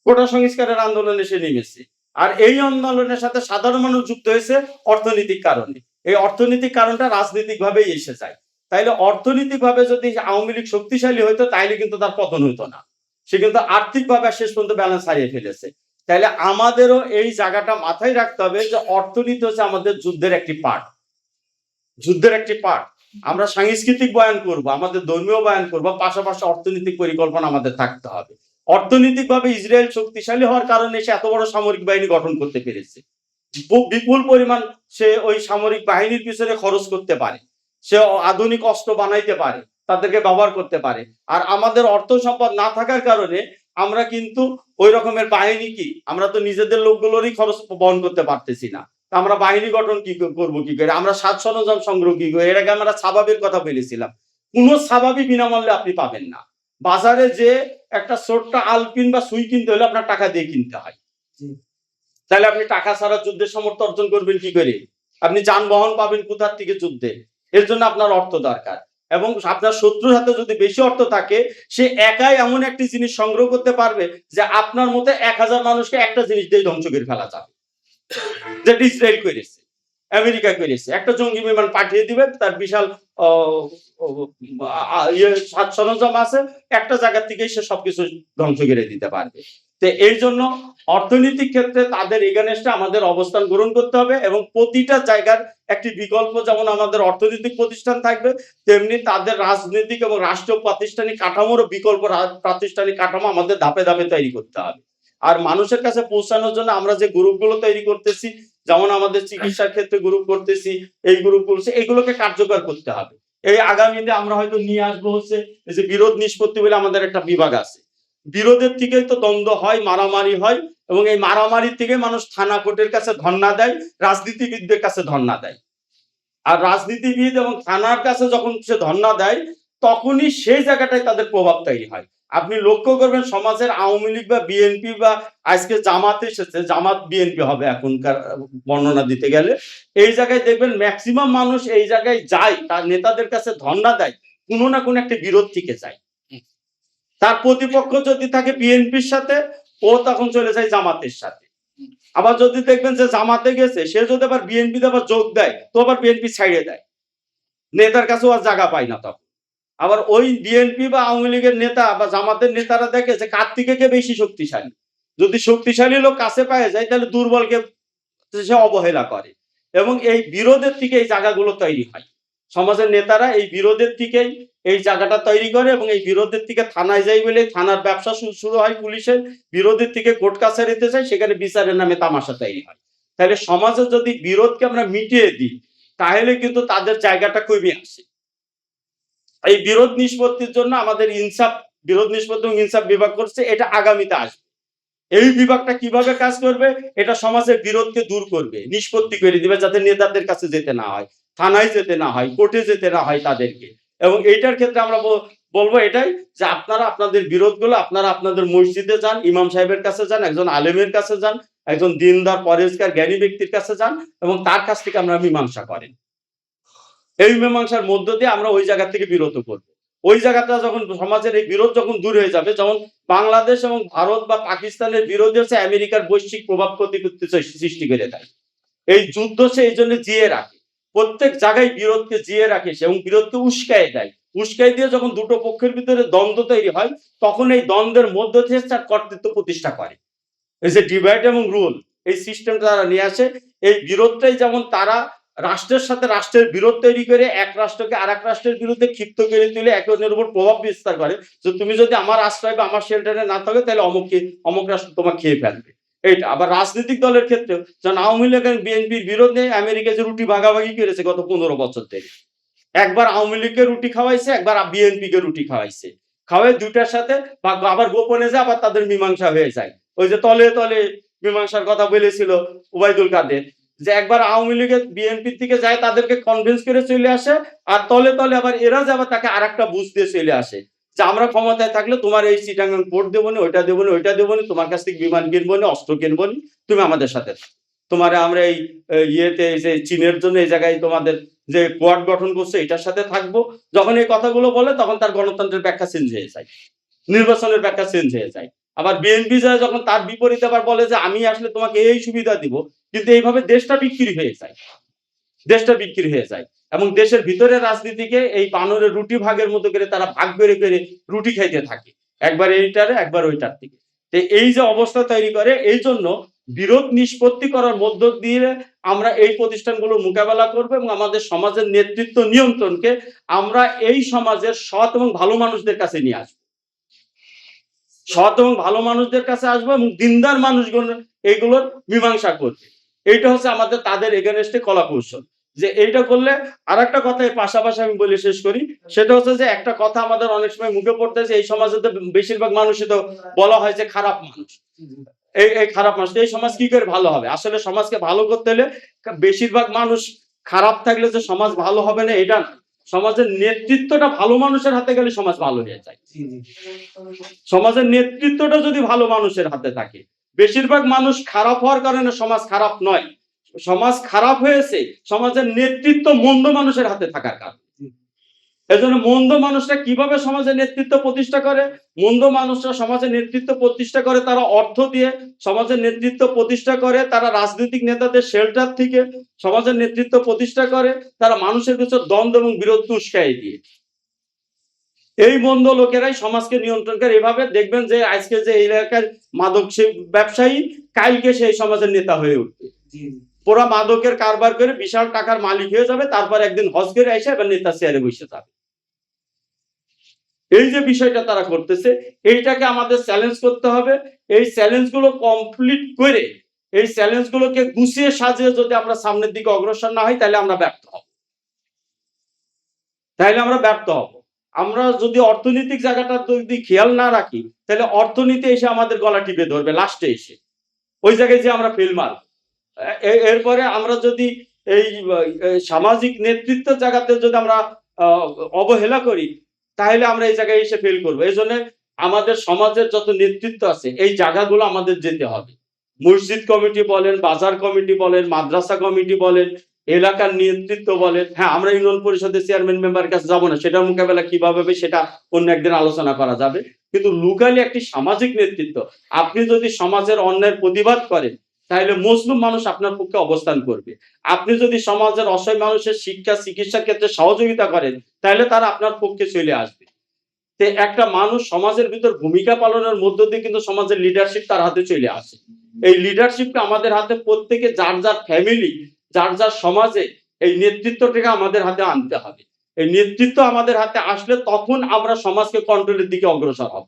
কোটা সংস্কারের আন্দোলনে সে নেমেছে। আর এই আন্দোলনের সাথে সাধারণ মানুষ যুক্ত হয়েছে অর্থনৈতিক কারণে। এই অর্থনৈতিক কারণটা রাজনৈতিক ভাবেই এসে যায়। তাইলে অর্থনৈতিক ভাবে যদি আওয়ামী লীগ শক্তিশালী হইতো, তাইলে কিন্তু তার পতন হইতো না। সে কিন্তু আর্থিক ভাবে শেষ পর্যন্ত ব্যালেন্স হারিয়ে ফেলেছে। তাইলে আমাদেরও এই জায়গাটা মাথায় রাখতে হবে যে অর্থনীতি হচ্ছে আমাদের যুদ্ধের একটি পার্ট, যুদ্ধের একটি পার্ট। আমরা সাংস্কৃতিক বয়ান করব, আমাদের ধর্মীয় বয়ান করব, পাশাপাশি অর্থনৈতিক পরিকল্পনা আমাদের থাকতে হবে। অর্থনৈতিকভাবে ইসরায়েল শক্তিশালী হওয়ার কারণে সে এত বড় সামরিক বাহিনী গঠন করতে পেরেছে। বিপুল পরিমাণ সে ওই সামরিক বাহিনীর পিছনে খরচ করতে পারে, সে আধুনিক অস্ত্র বানাইতে পারে, তাদেরকে ব্যবহার করতে পারে। আর আমাদের অর্থ সম্পদ না থাকার কারণে আমরা কিন্তু ওই রকমের বাহিনী কি, আমরা তো নিজেদের লোকগুলোরই খরচ বহন করতে পারতেছি না। আমরা বাহিনী গঠন কি করবো কি করে, আমরা সাজ সরঞ্জাম সংগ্রহ কি করে। এর আগে আমরা স্বাভাবিক কথা বলেছিলাম, কোনো স্বাভাবিক বিনামূল্যে আপনি পাবেন না। বাজারে যে একটা ছোট্ট আলপিন বা সুই কিনতে হলে আপনার টাকা দিয়ে কিনতে হয়। তাহলে আপনি টাকা ছাড়া যুদ্ধের সামর্থ্য অর্জন করবেন কি করে? আপনি যানবাহন পাবেন কোথার থেকে যুদ্ধে? এর জন্য আপনার অর্থ দরকার। এবং আপনার শত্রুর হাতে যদি বেশি অর্থ থাকে, সে একাই এমন একটি জিনিস সংগ্রহ করতে পারবে যে আপনার মতো 1000 মানুষকে একটা জিনিস দিয়ে ধ্বংস করে ফেলা যাবে, যেটা ইসরায়েল করেছে। আমেরিকা করেছে, একটা জঙ্গি বিমান পাঠিয়ে দিবে, তার বিশাল সাজ সরঞ্জাম আছে, একটা জায়গা থেকেই সে সবকিছু ধ্বংস করে দিতে পারবে। তো এই জন্য অর্থনৈতিক ক্ষেত্রে তাদের এগেনস্টে আমাদের অবস্থান গ্রহণ করতে হবে, এবং প্রতিটা জায়গার একটি বিকল্প, যেমন আমাদের অর্থনৈতিক প্রতিষ্ঠান থাকবে, তেমনি তাদের রাজনৈতিক এবং রাষ্ট্রীয় প্রাতিষ্ঠানিক কাঠামোরও বিকল্প প্রাতিষ্ঠানিক কাঠামো আমাদের ধাপে ধাপে তৈরি করতে হবে। আর মানুষের কাছে পৌঁছানোর জন্য আমরা যে গ্রুপগুলো তৈরি করতেছি, যেমন আমাদের চিকিৎসার ক্ষেত্রে গ্রুপ করতেছি, এই গ্রুপগুলো এগুলোকে কার্যকর করতে হবে। এই আগামীতে আমরা হয়তো নিয়ে আসবো হচ্ছে এই যে বিরোধ নিষ্পত্তি বলে আমাদের একটা বিভাগ আছে। বিরোধের থেকেই তো দ্বন্দ্ব হয়, মারামারি হয়, এবং এই মারামারির থেকে মানুষ থানা কোর্টের কাছে ধর্ণা দেয়, রাজনীতিবিদদের কাছে ধর্ণা দেয়। আর রাজনীতিবিদ এবং থানার কাছে যখন সে ধর্ণা দেয়, তখনই সেই জায়গাটায় তাদের প্রভাব তৈরি হয়। আপনি লক্ষ্য করবেন সমাজের আওয়ামী লীগ বা বিএনপি বা আজকে জামাত এসেছে, জামাত বিএনপি হবে এখনকার বর্ণনা দিতে গেলে, এই জায়গায় দেখবেন ম্যাক্সিমাম মানুষ এই জায়গায় যায়, তার নেতাদের কাছে ধর্ণা দেয়, কোনো না কোনো একটা বিরোধ থেকে যায়। তার প্রতিপক্ষ যদি থাকে বিএনপির সাথে, ও তখন চলে যায় জামাতের সাথে। আবার যদি দেখবেন যে জামাতে গেছে, সে যদি আবার বিএনপিতে আবার যোগ দেয়, তো আবার বিএনপি ছাইড়ে দেয়, নেতার কাছেও আর জায়গা পায় না তখন। আবার ওই বিএনপি বা আওয়ামী লীগের নেতা বা জামাতের নেতারা দেখে যে কার থেকে কে বেশি শক্তিশালী। যদি শক্তিশালী লোক কাছে পায় যায়, তাহলে দুর্বলকে সে অবহেলা করে, এবং এই বিরোধের থেকে এই জায়গাগুলো তৈরি হয়। সমাজের নেতারা এই বিরোধের থেকেই এই জায়গাটা তৈরি করে, এবং এই বিরোধের থেকে থানায় যাই বলে থানার ব্যবসা শুরু হয় পুলিশের, বিরোধের থেকে কোর্ট কাছারিতে যায়, সেখানে বিচারের নামে তামাশা তৈরি হয়। তাহলে সমাজে যদি বিরোধকে আমরা মিটিয়ে দিই, তাহলে কিন্তু তাদের জায়গাটা কমে আসে। এই বিরোধ নিষ্পত্তির জন্য আমাদের ইনসাফ, বিরোধ নিষ্পত্তি এবং ইনসাফ বিভাগ করছে, এটা আগামীতে আসবে। এই বিভাগটা কিভাবে কাজ করবে, এটা সমাজের বিরোধকে দূর করবে, নিষ্পত্তি করে দিবে, যাতে নেতাদের কাছে যেতে না হয়, থানায় যেতে না হয়, কোর্টে যেতে না হয় তাদেরকে। এবং এইটার ক্ষেত্রে আমরা বলবো এটাই যে আপনারা আপনাদের বিরোধগুলো আপনারা আপনাদের মসজিদে যান, ইমাম সাহেবের কাছে যান, একজন আলেমের কাছে যান, একজন দিনদার পরেজগার জ্ঞানী ব্যক্তির কাছে যান, এবং তার কাছ থেকে আমরা মীমাংসা করেন। এই মীমাংসার মধ্য দিয়ে আমরা ওই জায়গা থেকে বিরত করব। ওই জায়গাটা যখন সমাজের এই বিরোধ যখন দূর হয়ে যাবে, যেমন বাংলাদেশ এবং ভারত বা পাকিস্তানের বিরোধী হচ্ছে আমেরিকার বৈশ্বিক প্রভাব প্রতিপত্তি সৃষ্টি করে দেয়। এই যুদ্ধ সে এই জন্য জিয়ে রাখে, প্রত্যেক জায়গায় বিরোধকে জিয়ে রাখে সে, এবং বিরোধকে উস্কায় দেয়। উস্কাই দিয়ে যখন দুটো পক্ষের ভিতরে দ্বন্দ্ব তৈরি হয়, তখন এই দ্বন্দ্বের মধ্য থেকে তার কর্তৃত্ব প্রতিষ্ঠা করে। এই যে ডিভাইড এবং রুল, এই সিস্টেমটা তারা নিয়ে আসে। এই বিরোধটাই যেমন তারা রাষ্ট্রের সাথে রাষ্ট্রের বিরোধ তৈরি করে এক রাষ্ট্রকে আর এক রাষ্ট্রের বিরুদ্ধে ক্ষিপ্ত করে তুলে একে অন্যের উপর প্রভাব বিস্তার করে, যে তুমি যদি আমার আশ্রয় বা আমার শেল্টারে না থাকে, তাহলে অমুক রাষ্ট্র তোমাকে খেয়ে ফেলবে। এইটা আবার রাজনৈতিক দলের ক্ষেত্রে, যেমন আওয়ামী লীগ এবং বিএনপির বিরোধে আমেরিকা যে রুটি ভাগাভাগি করেছে গত 15 বছর থেকে, একবার আওয়ামী লীগকে রুটি খাওয়াইছে, একবার বিএনপি কে রুটি খাওয়াইছে, খাওয়াই দুইটার সাথে আবার গোপনে যে আবার তাদের মীমাংসা হয়ে যায়। ওই যে তলে তলে মীমাংসার কথা বলেছিল ওবায়দুল কাদের, যে একবার আওয়ামী লীগের বিএনপির থেকে যায়, তাদেরকে কনভিন্স করে চলে আসে, আর তলে তলে আবার এরা যে আবার তাকে আর একটা বুঝ দিয়ে চলে আসে, যে আমরা ক্ষমতায় থাকলে তোমার এই চিটাগাং পোর্ট দেবো না, ওইটা দেবো না, ওইটা দেবো না, তোমার কাছ থেকে বিমান কিনবো না, অস্ত্র কিনবো না, তুমি আমাদের সাথে তোমার আমরা এই ইয়েতে যে চীনের জন্য এই জায়গায় তোমাদের যে কোয়াড গঠন করছে এটার সাথে থাকবো। যখন এই কথাগুলো বলে, তখন তার গণতন্ত্রের ব্যাখ্যা চেঞ্জ হয়ে যায়, নির্বাচনের ব্যাখ্যা চেঞ্জ হয়ে যায়। আবার বিএনপি যায় যখন তার বিপরীতে আবার বলে যে আমি আসলে তোমাকে এই সুবিধা দিব, কিন্তু এইভাবে দেশটা বিক্রি হয়ে যায়, দেশটা বিক্রি হয়ে যায়। এবং দেশের ভিতরে রাজনীতিকে এই বানরের রুটি ভাগের মতো করে তারা ভাগ করে করে রুটি খাইতে থাকে, একবার এইটারে একবার ওইটার থেকে। এই যে অবস্থা তৈরি করে, এই জন্য বিরোধ নিষ্পত্তি করার মধ্য দিয়ে আমরা এই প্রতিষ্ঠানগুলো মোকাবেলা করবো, এবং আমাদের সমাজের নেতৃত্ব নিয়ন্ত্রণকে আমরা এই সমাজের সৎ এবং ভালো মানুষদের কাছে নিয়ে আসবো, সৎ এবং ভালো মানুষদের কাছে আসবো, এবং দিনদার মানুষগুলো এইগুলোর মীমাংসা করবে। এইটা হচ্ছে আমাদের তাদের এগেনস্টে কলা কৌশল। যে এইটা করলে, আর একটা কথা এর পাশাপাশি আমি বলে শেষ করি, সেটা হচ্ছে যে একটা কথা আমাদের অনেক সময় মুখে পড়তেছে, এই সমাজে তো বেশিরভাগ মানুষই তো বলা হয় যে খারাপ মানুষ, এই খারাপ মানুষ, এই সমাজ কি করে ভালো হবে? আসলে সমাজকে ভালো করতে হলে বেশিরভাগ মানুষ খারাপ থাকলে যে সমাজ ভালো হবে না এটা না, সমাজের নেতৃত্বটা ভালো মানুষের হাতে গেলে সমাজ ভালো হয়ে যায়। সমাজের নেতৃত্বটা যদি ভালো মানুষের হাতে থাকে, বেশিরভাগ মানুষ খারাপ হওয়ার কারণে সমাজ খারাপ নয়, সমাজ খারাপ হয়েছে সমাজের নেতৃত্ব মন্দ মানুষের হাতে থাকার কারণে। এজন্য মন্দ মানুষরা কিভাবে সমাজে নেতৃত্ব প্রতিষ্ঠা করে? মন্দ মানুষরা সমাজে নেতৃত্ব প্রতিষ্ঠা করে তারা অর্থ দিয়ে, সমাজের নেতৃত্ব প্রতিষ্ঠা করে তারা রাজনৈতিক নেতাদের শেল্টার থেকে, সমাজের নেতৃত্ব প্রতিষ্ঠা করে তারা মানুষের ভিতর দ্বন্দ্ব এবং বিরোধ উস্কাই দিয়ে। এই মন্দ লোকেরাই সমাজকে নিয়ন্ত্রণ করে। এভাবে দেখবেন যে আজকে যে এলাকার মাদক ব্যবসায়ী কালকে সেই সমাজের নেতা হয়ে উঠবে। পুরা মাদকের কারবার করে বিশাল টাকার মালিক হয়ে যাবে, তারপর একদিন হজ করে এসে এবার নেতা চেয়ারে বসে যাবে। এই যে বিষয়টা তারা করতেছে, এইটাকে আমাদের চ্যালেঞ্জ করতে হবে। এই চ্যালেঞ্জ গুলো কমপ্লিট করে, এই চ্যালেঞ্জ গুলোকে গুছিয়ে সাজিয়ে যদি আমরা সামনের দিকে অগ্রসর না হই, তাহলে আমরা ব্যর্থ হব। আমরা যদি অর্থনৈতিক জায়গাটা যদি খেয়াল না রাখি, তাহলে অর্থনীতি এসে আমাদের গলা টিপে ধরবে লাস্টে এসে, ওই জায়গায় যে আমরা ফেল মারব। এরপরে আমরা যদি এই সামাজিক নেতৃত্বের জায়গাতে যদি আমরা অবহেলা করি, তাহলে আমরা এই জায়গায় এসে ফেল করবো। এই জন্য আমাদের সমাজের যত নেতৃত্ব আছে এই জায়গাগুলো আমাদের যেতে হবে। মসজিদ কমিটি বলেন, বাজার কমিটি বলেন, মাদ্রাসা কমিটি বলেন, এলাকার নেতৃত্ব বলেন। হ্যাঁ, আমরা ইউনিয়ন পরিষদের চেয়ারম্যান মেম্বারের কাছে যাবো না, সেটার মোকাবেলা কিভাবে হবে সেটা অন্য একদিন আলোচনা করা যাবে। কিন্তু লোকালি একটি সামাজিক নেতৃত্ব, আপনি যদি সমাজের অন্যায়ের প্রতিবাদ করেন, তাহলে মুসলিম মানুষ আপনার পক্ষে অবস্থান করবে। আপনি যদি সমাজের অসহায় মানুষের শিক্ষা চিকিৎসার ক্ষেত্রে সহযোগিতা করেন, তাহলে তারা আপনার পক্ষে চলে আসবে। তো একটা মানুষ সমাজের ভিতর ভূমিকা পালনের মধ্য দিয়ে কিন্তু সমাজের লিডারশিপ তার হাতে চলে আসে। এই লিডারশিপটা আমাদের হাতে প্রত্যেকে যার যার ফ্যামিলি, যার যার সমাজে এই নেতৃত্বটাকে আমাদের হাতে আনতে হবে। এই নেতৃত্ব আমাদের হাতে আসলে তখন আমরা সমাজকে কন্ট্রোলের দিকে অগ্রসর হব।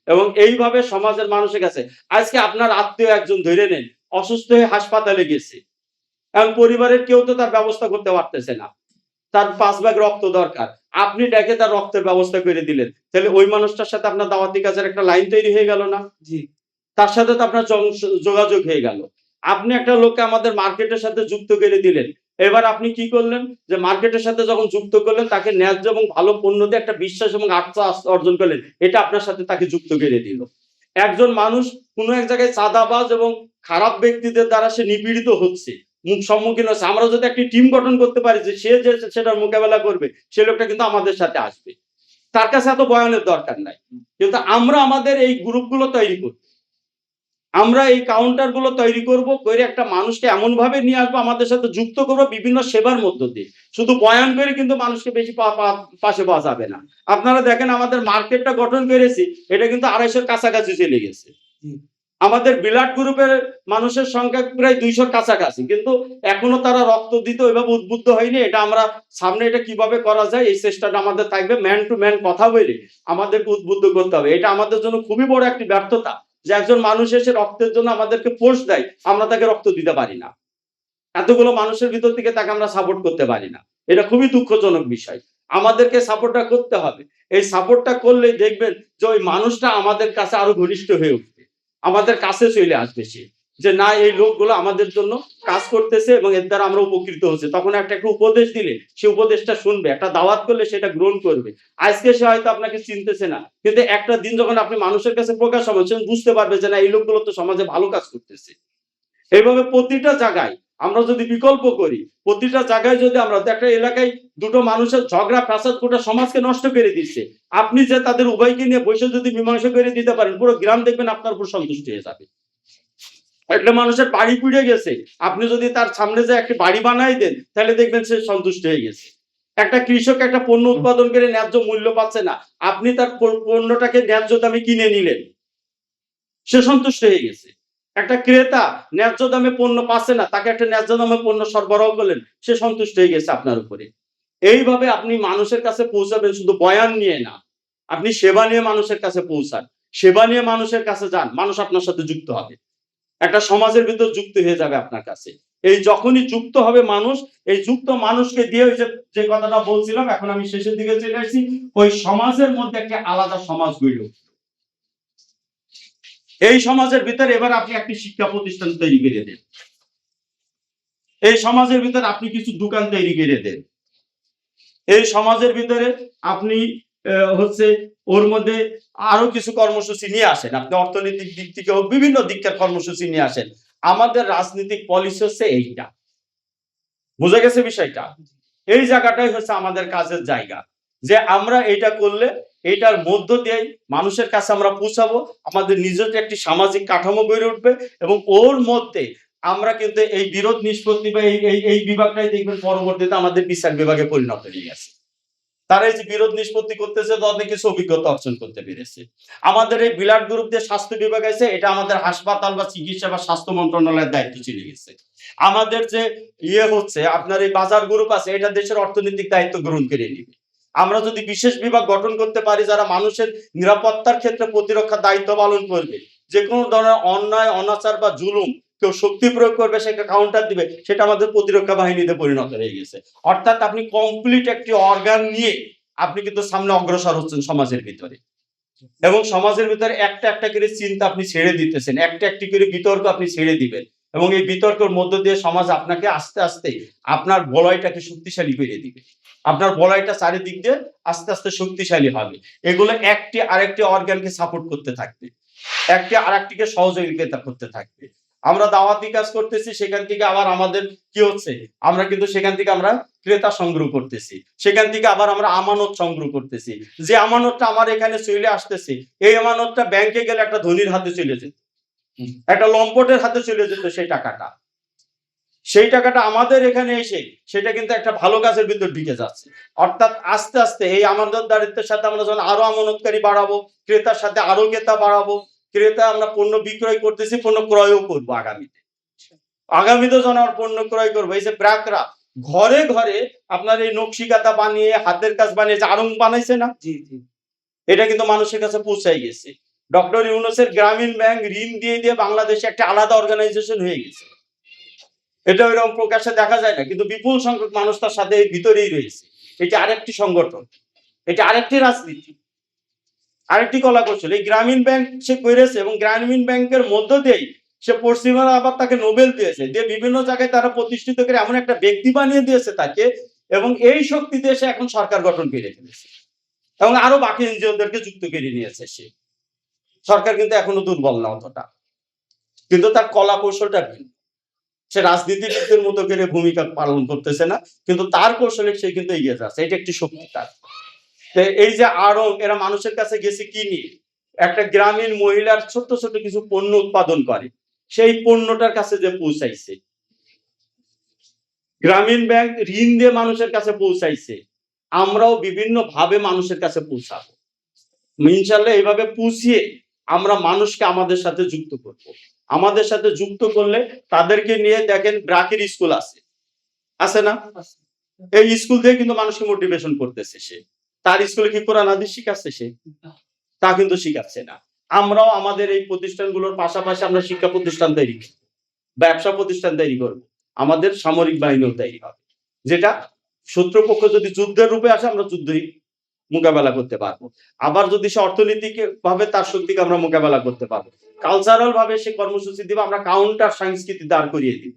এবং এইভাবে সমাজের মানুষের কাছে, আজকে আপনার আত্মীয় একজন ধরে নেন অসুস্থ হয়ে হাসপাতালে গেছে, এবং পরিবারের কেউ তো তার ব্যবস্থা করতে পারতেছে না, তার 5 ভাগ রক্ত দরকার, আপনি ডেকে তার রক্তের ব্যবস্থা করে দিলেন, তাহলে ওই মানুষটার সাথে আপনার দাওয়াতি কাজের একটা লাইন তৈরি হয়ে গেল না? জি। তার সাথে তো আপনার যোগাযোগ হয়ে গেল। আপনি একটা লোককে আমাদের মার্কেটের সাথে যুক্ত করে দিলেন। এবার আপনি কি করলেন, যে মার্কেটের সাথে যখন যুক্ত করলেন, তাকে ন্যায্য এবং ভালো পণ্য দিয়ে একটা বিশ্বাস এবং আস্থা অর্জন করলেন, এটা আপনার সাথে তাকে যুক্ত করে দিল। একজন মানুষ কোনো এক জায়গায় চাঁদাবাজ এবং খারাপ ব্যক্তিদের দ্বারা সে নিপীড়িত হচ্ছে, সম্মুখীন হচ্ছে, আমরা যদি একটি টিম গঠন করতে পারি যে সে যে সেটার মোকাবেলা করবে, সে লোকটা কিন্তু আমাদের সাথে আসবে। তার কাছে এত বয়ানের দরকার নাই, কিন্তু আমরা আমাদের এই গ্রুপগুলো তৈরি করব, আমরা এই কাউন্টার গুলো তৈরি করব, করে একটা মানুষকে এমন ভাবে নিয়ে আসবো, আমাদের সাথে যুক্ত করবো বিভিন্ন সেবার মধ্য দিয়ে। শুধু বয়ান করে কিন্তু মানুষকে বেশি পাশে পাওয়া যাবে না। আপনারা দেখেন আমাদের মার্কেটটা গঠন করেছি, এটা কিন্তু 250-র কাছাকাছি চলে গেছে। আমাদের বিলাট গ্রুপের মানুষের সংখ্যা প্রায় 200-র কাছাকাছি, কিন্তু এখনো তারা রক্ত দিতে ওইভাবে উদ্বুদ্ধ হয়নি। এটা আমরা সামনে এটা কিভাবে করা যায় এই চেষ্টাটা আমাদের থাকবে। ম্যান টু ম্যান কথা বলে আমাদেরকে উদ্বুদ্ধ করতে হবে। এটা আমাদের জন্য খুবই বড় একটি ব্যর্থতা যে একজন মানুষ এসে রক্তের জন্য আমাদেরকে ফোর্স দেয়, আমরা তাকে রক্ত দিতে পারি না। এতগুলো মানুষের ভিতর থেকে তাকে আমরা সাপোর্ট করতে পারি না। এটা খুবই দুঃখজনক বিষয়। আমাদেরকে সাপোর্টটা করতে হবে। এই সাপোর্টটা করলেই দেখবেন যে ওই মানুষটা আমাদের কাছে আরো ঘনিষ্ঠ হয়ে উঠবে, আমাদের কাছে চলে আসবে সে, যে না এই লোকগুলো আমাদের জন্য কাজ করতেছে এবং এর দ্বারা আমরা উপকৃত হচ্ছে। তখন একটা উপদেশ দিলে সে উপদেশটা শুনবে, একটা দাওয়াত করলে সেটা গ্রহণ করবে। আজকে সে হয়তো আপনাকে চিনতেছে না, কিন্তু একটা দিন যখন আপনি মানুষের কাছে প্রকাশ হবেন, সে বুঝতে পারবে যে না এই লোকগুলো তো সমাজে ভালো কাজ করতেছে। এইভাবে প্রতিটা জায়গায় আমরা যদি বিকল্প করি, প্রতিটা জায়গায় যদি আমরা একটা এলাকায় দুটো মানুষের ঝগড়া ফ্যাসাদ গোটা সমাজকে নষ্ট করে দিচ্ছে, আপনি যে তাদের উভয়কে নিয়ে বসে যদি মীমাংসা করে দিতে পারেন, পুরো গ্রাম দেখবেন আপনার উপর সন্তুষ্ট হয়ে যাবে। একটা মানুষের বাড়ি পুড়ে গেছে, আপনি যদি তার সামনে যে একটা বাড়ি বানাই দেন, তাহলে দেখবেন সে সন্তুষ্ট হয়ে গেছে। একটা কৃষক একটা পণ্য উৎপাদন করে ন্যায্য মূল্য পাচ্ছে না, আপনি তার পণ্যটাকে ন্যায্য দামে কিনে নিলেন, সে সন্তুষ্ট হয়ে গেছে। একটা ক্রেতা ন্যায্য দামে পণ্য পাচ্ছে না, তাকে একটা ন্যায্য দামে পণ্য সরবরাহ করলেন, সে সন্তুষ্ট হয়ে গেছে আপনার উপরে। এইভাবে আপনি মানুষের কাছে পৌঁছাবেন, শুধু বয়ান নিয়ে না, আপনি সেবা নিয়ে মানুষের কাছে পৌঁছান, সেবা নিয়ে মানুষের কাছে যান, মানুষ আপনার সাথে যুক্ত হবে, একটা সমাজের ভিতর যুক্ত হয়ে যাবে আপনার কাছে। এই যখনই যুক্ত হবে মানুষ, এই যুক্ত মানুষকে দিয়ে ওই যে কথাটা বলছিলাম, এখন আমি শেষের দিকে চলে আসছি, ওই সমাজের মধ্যে একটা আলাদা সমাজ গড়ে উঠবে। এই সমাজের ভিতরে এবার আপনি একটি শিক্ষা প্রতিষ্ঠান তৈরি করে দেন, এই সমাজের ভিতরে আপনি কিছু দোকান তৈরি করে দেন, এই সমাজের ভিতরে আপনি হচ্ছে ওর মধ্যে আরো কিছু কর্মসূচি নিয়ে আসেন, আপনি অর্থনৈতিক দিক থেকে হোক বিভিন্ন দিককার কর্মসূচি নিয়ে আসেন। আমাদের রাজনৈতিক পলিসি হচ্ছে এইটা, বুঝা গেছে বিষয়টা? এই জায়গাটাই হচ্ছে আমাদের কাজের জায়গা। যে আমরা এটা করলে এটার মধ্য দিয়েই মানুষের কাছে আমরা পৌঁছাবো, আমাদের নিজের একটি সামাজিক কাঠামো গড়ে উঠবে এবং ওর মধ্যে আমরা কিন্তু এই বিরোধ নিষ্পত্তি বা এই বিভাগটাই দেখবেন পরবর্তীতে আমাদের বিচার বিভাগে পরিণত হয়ে গেছে। তারা এই যে বিরোধ নিষ্পত্তি করতেছে অনেক কিছু অভিজ্ঞতা অর্জন করতে পেরেছে। আমাদের এই ব্লাড গ্রুপ দিয়ে স্বাস্থ্য বিভাগ আছে, এটা আমাদের হাসপাতাল বা চিকিৎসা বা স্বাস্থ্য মন্ত্রণালয়ের দায়িত্ব চলে গেছে। আমাদের যে হচ্ছে আপনার এই বাজার গ্রুপ আছে, এটা দেশের অর্থনৈতিক দায়িত্ব গ্রহণ করে নিবে। আমরা যদি বিশেষ বিভাগ গঠন করতে পারি যারা মানুষের নিরাপত্তার ক্ষেত্রে প্রতিরক্ষার দায়িত্ব পালন করবে, যে কোনো ধরনের অন্যায় অনাচার বা জুলুম কেউ শক্তি প্রয়োগ করবে সেটা কাউন্টার দিবে, সেটা আমাদের প্রতিরক্ষা বাহিনীতে পরিণত হয়ে গেছে। অর্থাৎ আপনি কমপ্লিট একটি অর্গান নিয়ে আপনি কিন্তু সামনে অগ্রসর হচ্ছেন সমাজের ভিতরে, এবং সমাজের ভিতরে একটা একটা করে চিন্তা আপনি ছেড়ে দিতেছেন, একটা একটি করে বিতর্ক আপনি ছেড়ে দিবেন, এবং এই বিতর্কের মধ্য দিয়ে সমাজ আপনাকে আস্তে আস্তে আপনার বলয়টাকে শক্তিশালী করে দিবে। আপনার বলয়টা চারিদিক দিয়ে আস্তে আস্তে শক্তিশালী হবে। এগুলো একটি আরেকটি অর্গানকে সাপোর্ট করতে থাকবে, একটি আরেকটিকে সহযোগিতা করতে থাকবে। আমরা দাওয়াতি কাজ করতেছি, সেখান থেকে আবার আমাদের কি হচ্ছে, আমরা কিন্তু সেখান থেকে আমরা ক্রেতা সংগ্রহ করতেছি, সেখান থেকে আবার আমরা আমানত সংগ্রহ করতেছি। যে আমানতটা আমার এখানে চলে আসতেছে, এই আমানতটা ব্যাংকে গেলে একটা ধনীর হাতে চলে যেত, একটা লম্পটের হাতে চলে যেত সেই টাকাটা আমাদের এখানে এসে সেটা কিন্তু একটা ভালো কাজের ভিতর ঢুকে যাচ্ছে। অর্থাৎ আস্তে আস্তে এই আমানতদারিত্বের সাথে আমরা যখন আরো আমানতকারী বাড়াবো, ক্রেতার সাথে আরো ক্রেতা বাড়াবো, ক্রেতা আমরা পণ্য বিক্রয় করতেছি, পণ্য ক্রয়ও করবো আগামীতে যখন আমরা পণ্য ক্রয় করবো। এই যে ব্র্যাকরা ঘরে ঘরে আপনার এই নকশিকাতা বানিয়ে হাতের কাজ বানিয়ে আড়ং বানাইছে না, এটা কিন্তু মানুষের কাছে পৌঁছাই গেছে। ডক্টর ইউনূসের গ্রামীণ ব্যাংক ঋণ দিয়ে দিয়ে বাংলাদেশে একটা আলাদা অর্গানাইজেশন হয়ে গেছে। এটা ওইরকম প্রকাশে দেখা যায় না, কিন্তু বিপুল সংখ্যক মানুষ তার সাথে ভিতরেই রয়েছে। এটা আরেকটি সংগঠন, এটা আরেকটি রাজনীতি, আরেকটি কলা কৌশল। এই গ্রামীণ ব্যাংক সে করেছে, এবং গ্রামীণ ব্যাংকের মধ্য দিয়েই সে পশ্চিমারা আবার তাকে নোবেল দিয়েছে, দিয়ে বিভিন্ন জায়গায় তারা প্রতিষ্ঠিত করে এমন একটা ব্যক্তি বানিয়ে দিয়েছে তাকে, এবং এই শক্তি দিয়ে সে এখন সরকার গঠন করে ফেলেছে এবং আরো বাকি এনজিওদেরকে যুক্ত করে নিয়েছে। সে সরকার কিন্তু এখনো দুর্বল না অতটা, কিন্তু তার কলা কৌশলটা ভিন্ন। সে রাজনীতিবিদদের মতো করে ভূমিকা পালন করতেছে না, কিন্তু তার কৌশলে সে কিন্তু এগিয়ে যাচ্ছে। এটা একটি শক্তি তার। এই যে আরো এরা মানুষের কাছে গেছে কি নিয়ে, একটা গ্রামীণ মহিলার ছোট ছোট কিছু পণ্য উৎপাদন করে, সেই পণ্যটার কাছে যে পৌঁছাইছে, গ্রামীণ ব্যাংক ঋণ দিয়ে মানুষের কাছে পৌঁছাইছে, আমরাও বিভিন্ন ভাবে মানুষের কাছে পৌঁছাবো ইনশাল্লাহ। এইভাবে পৌঁছিয়ে আমরা মানুষকে আমাদের সাথে যুক্ত করব। আমাদের সাথে যুক্ত করলে তাদেরকে নিয়ে দেখেন ব্রাকের স্কুল আছে না, এই স্কুল দিয়ে কিন্তু মানুষকে মোটিভেশন করতেছে। সে তার স্কুলে কি কোরআন হাদিস শিখাচ্ছে? সে তা কিন্তু শিখাচ্ছে না। আমরাও আমাদের এই প্রতিষ্ঠানগুলোর পাশাপাশি আমরা শিক্ষা প্রতিষ্ঠান তৈরি করব, ব্যবসা প্রতিষ্ঠান তৈরি করব, আমাদের সামরিক বাহিনীও তৈরি হবে, যেটা শত্রুপক্ষ যদি যুদ্ধের রূপে আসে আমরা যুদ্ধই মোকাবেলা করতে পারবো। আবার যদি সে অর্থনৈতিক ভাবে তার শক্তিকে আমরা মোকাবেলা করতে পারবো, কালচারাল ভাবে সে কর্মসূচি দিব, আমরা কাউন্টার সংস্কৃতি দাঁড় করিয়ে দিব,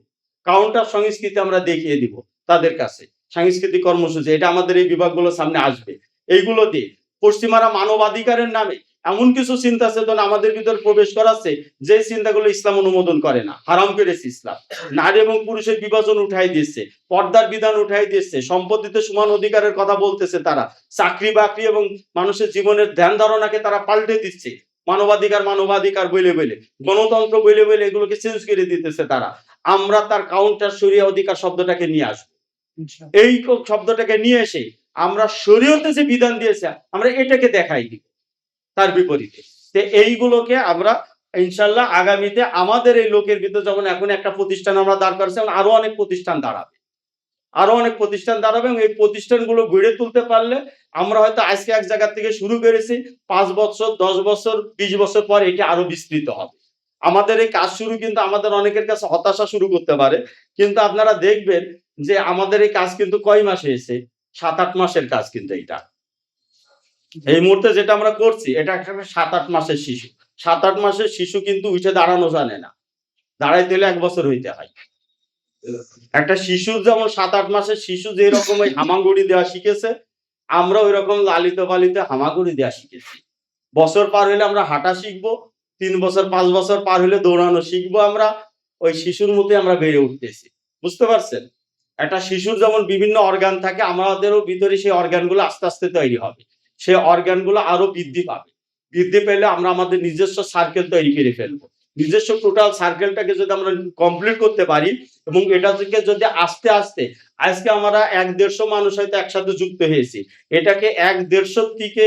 কাউন্টার সংস্কৃতি আমরা দেখিয়ে দিব তাদের কাছে, সাংস্কৃতিক কর্মসূচি। এটা আমাদের এই বিভাগগুলো সামনে আসবে। এইগুলো দিয়ে পশ্চিমারা মানবাধিকারের নামে এমন কিছু চিন্তা চেতনা আমাদের ভিতর প্রবেশ করাচ্ছে যে চিন্তাগুলো ইসলাম অনুমোদন করে না, হারাম করেছে ইসলাম। নারী এবং পুরুষের বিভাজন উঠাই দিচ্ছে, পর্দার বিধান উঠাই দিচ্ছে, সম্পত্তিতে সমান অধিকারের কথা বলতেছে তারা, চাকরি বাকরি এবং মানুষের জীবনের ধ্যান ধারণাকে তারা পাল্টে দিচ্ছে, মানবাধিকার বলে বলে, গণতন্ত্র বলে বলে এগুলোকে চেঞ্জ করে দিতেছে তারা। আমরা তার কাউন্টার শরিয়া অধিকার শব্দটাকে নিয়ে আসবো। এই শব্দটাকে নিয়ে এসে আমরা শরীয়তে যে বিধান দিয়েছে আমরা এটাকে দেখাই দিব তার বিপরীতে। এইগুলোকে আমরা ইনশাল্লাহ আগামীতে আমাদের এই লোকের ভিতরে, যেমন এখন একটা প্রতিষ্ঠান আমরা দাঁড় করেছি, আরো অনেক প্রতিষ্ঠান দাঁড়াবে, এবং এই প্রতিষ্ঠানগুলো গড়ে তুলতে পারলে আমরা হয়তো আজকে এক জায়গা থেকে শুরু করেছি, 5 বছর 10 বছর 20 বছর পর এটা আরো বিস্তৃত হবে। আমাদের এই কাজ শুরু কিন্তু আমাদের অনেকের কাছে হতাশা শুরু করতে পারে, কিন্তু আপনারা দেখবেন যে আমাদের এই কাজ কিন্তু কয় মাসে এসে 7-8 মাসের কাজ। কিন্তু এটা এই মুহূর্তে যেটা আমরা করছি এটা একটা 7-8 মাসের শিশু। 7-8 মাসের শিশু কিন্তু উঠে দাঁড়ানো জানে না, দাঁড়াইতে হলে 1 বছর হইতে হয়। একটা শিশু যেমন 7-8 মাসের শিশু যে রকম ওই হামাগুড়ি দেওয়া শিখেছে, আমরা ওই রকম লালিত পালিত হামাগুড়ি দেওয়া শিখেছি। বছর পার হইলে আমরা হাঁটা শিখবো, 3 বছর 5 বছর পার হইলে দৌড়ানো শিখবো। আমরা ওই শিশুর মধ্যে আমরা বেড়ে উঠতেছি, বুঝতে পারছেন? একটা শিশুর যেমন বিভিন্ন অর্গান থাকে, আমাদেরও ভিতরে সেই অর্গানগুলো আস্তে আস্তে তৈরি হবে। সেই অর্গানগুলো আরো বৃদ্ধি পাবে। বৃদ্ধি পেলে আমরা আমাদের নিজস্ব সার্কেল তৈরি করে ফেলবো। নিজস্ব টোটাল সার্কেলটাকে যদি আমরা কমপ্লিট করতে পারি এবং এটা থেকে যদি আস্তে আস্তে, আজকে আমরা ১-১৫০ মানুষ হয়তো একসাথে যুক্ত হয়েছি, এটাকে ১-১৫০ থেকে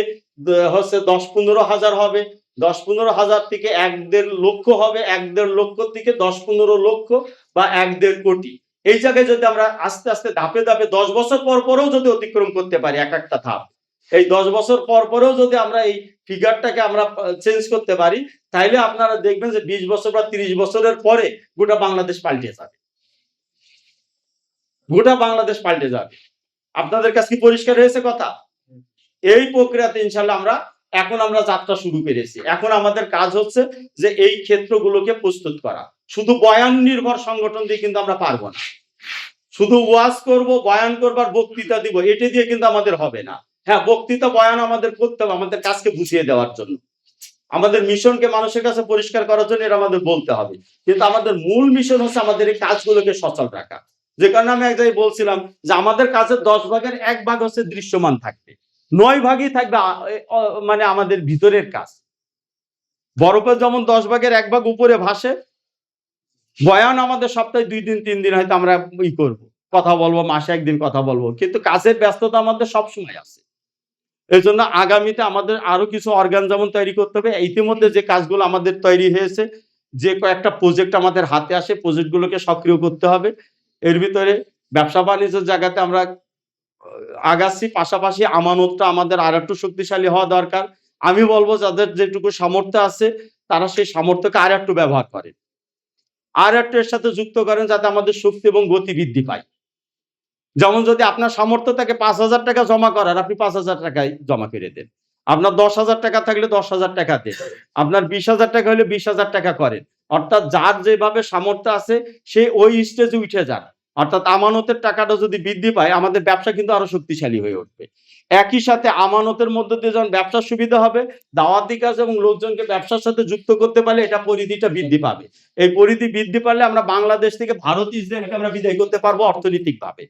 হচ্ছে ১০-১৫ হাজার হবে, ১০-১৫ হাজার থেকে ১-১.৫ লক্ষ হবে, ১-১.৫ লক্ষ থেকে ১০-১৫ লক্ষ বা ১-১.৫ কোটি। এই জায়গায় যদি আমরা আস্তে আস্তে ধাপে ধাপে ১০ বছর পরেও যদি অতিক্রম করতে পারি এক একটা ধাপ, এই ১০ বছর পরেও যদি আমরা এই ফিগারটাকে আমরা চেঞ্জ করতে পারি, তাইলে আপনারা দেখবেন যে ২০ বছর বা ৩০ বছরের পরে গোটা বাংলাদেশ পাল্টে যাবে। গোটা বাংলাদেশ পাল্টে যাবে। আপনাদের কাছে কি পরিষ্কার হয়েছে কথা? এই প্রক্রিয়াতে ইনশাআল্লাহ এখন আমরা যাত্রা শুরু করেছি। এখন আমাদের কাজ হচ্ছে যে এই ক্ষেত্রগুলোকে প্রস্তুত করা। শুধু বয়ান নির্ভর সংগঠন দিয়ে কিন্তু আমরা পারবো না। শুধু ওয়াজ করব, বয়ান করব আর বক্তৃতা দিব, এটা দিয়ে কিন্তু আমাদের হবে না। হ্যাঁ, বক্তৃতা বয়ান আমাদের করতে হবে আমাদের কাজকে বুঝিয়ে দেওয়ার জন্য, আমাদের মিশনকে মানুষের কাছে পরিষ্কার করার জন্য এটা আমাদের বলতে হবে। কিন্তু আমাদের মূল মিশন হচ্ছে আমাদের এই কাজগুলোকে সচল রাখা। যে কারণে আমি এক জায়গায় বলছিলাম যে আমাদের কাজের ১০ ভাগের ১ ভাগ হচ্ছে দৃশ্যমান থাকবে, ৯ ভাগই থাকবে মানে আমাদের ভিতরের কাজ। বরফের যেমন ১০ ভাগের ১ ভাগ উপরে ভাসে, বয়ান আমাদের সপ্তাহে ২ দিন ৩ দিন হয়তো আমরা করব, কথা বলবো, মাসে ১ দিন কথা বলবো, কিন্তু কাজের ব্যস্ততা আমাদের সবসময় আছে। এই জন্য আগামীতে আমাদের আরো কিছু অর্গান যেমন তৈরি করতে হবে। ইতিমধ্যে যে কাজগুলো আমাদের তৈরি হয়েছে, যে কয়েকটা প্রজেক্ট আমাদের হাতে আসে, প্রজেক্টগুলোকে সক্রিয় করতে হবে। এর ভিতরে ব্যবসা বাণিজ্যের জায়গাতে আমরা আগাচ্ছি, পাশাপাশি আমানতটা আমাদের আরেকটু শক্তিশালী হওয়া দরকার। আমি বলবো যাদের যেটুকু সামর্থ্য আছে তারা সেই সামর্থ্যকে আরেকটু ব্যবহার করেন, আরেকটু এর সাথে যুক্ত করেন, যাতে আমাদের শক্তি এবং গতি বৃদ্ধি পায়। যেমন যদি আপনার সামর্থ্য থাকে ৫,০০০ টাকা জমা করার, আপনি ৫,০০০ টাকাই জমা করে দেন। আপনার ১০,০০০ টাকা থাকলে ১০,০০০ টাকা দেন। আপনার ২০,০০০ টাকা হলে ২০,০০০ টাকা করেন। অর্থাৎ যার যেভাবে সামর্থ্য আছে সে ওই স্টেজে উঠে যান। অর্থাৎ আমানতের টাকাটা যদি বৃদ্ধি পায়, আমাদের ব্যবসা কিন্তু আরো শক্তিশালী হয়ে উঠবে। একই সাথে আমানতের মধ্য দিয়ে যখন ব্যবসার সুবিধা হবে, দাওয়াতি কাজ এবং লোকজনকে ব্যবসার সাথে যুক্ত করতে পারলে এটা পরিধিটা বৃদ্ধি পাবে। এই পরিধি বৃদ্ধি পারলে আমরা বাংলাদেশ থেকে ভারত ইসরায়েলকে আমরা বিদায় করতে পারবো অর্থনৈতিকভাবে।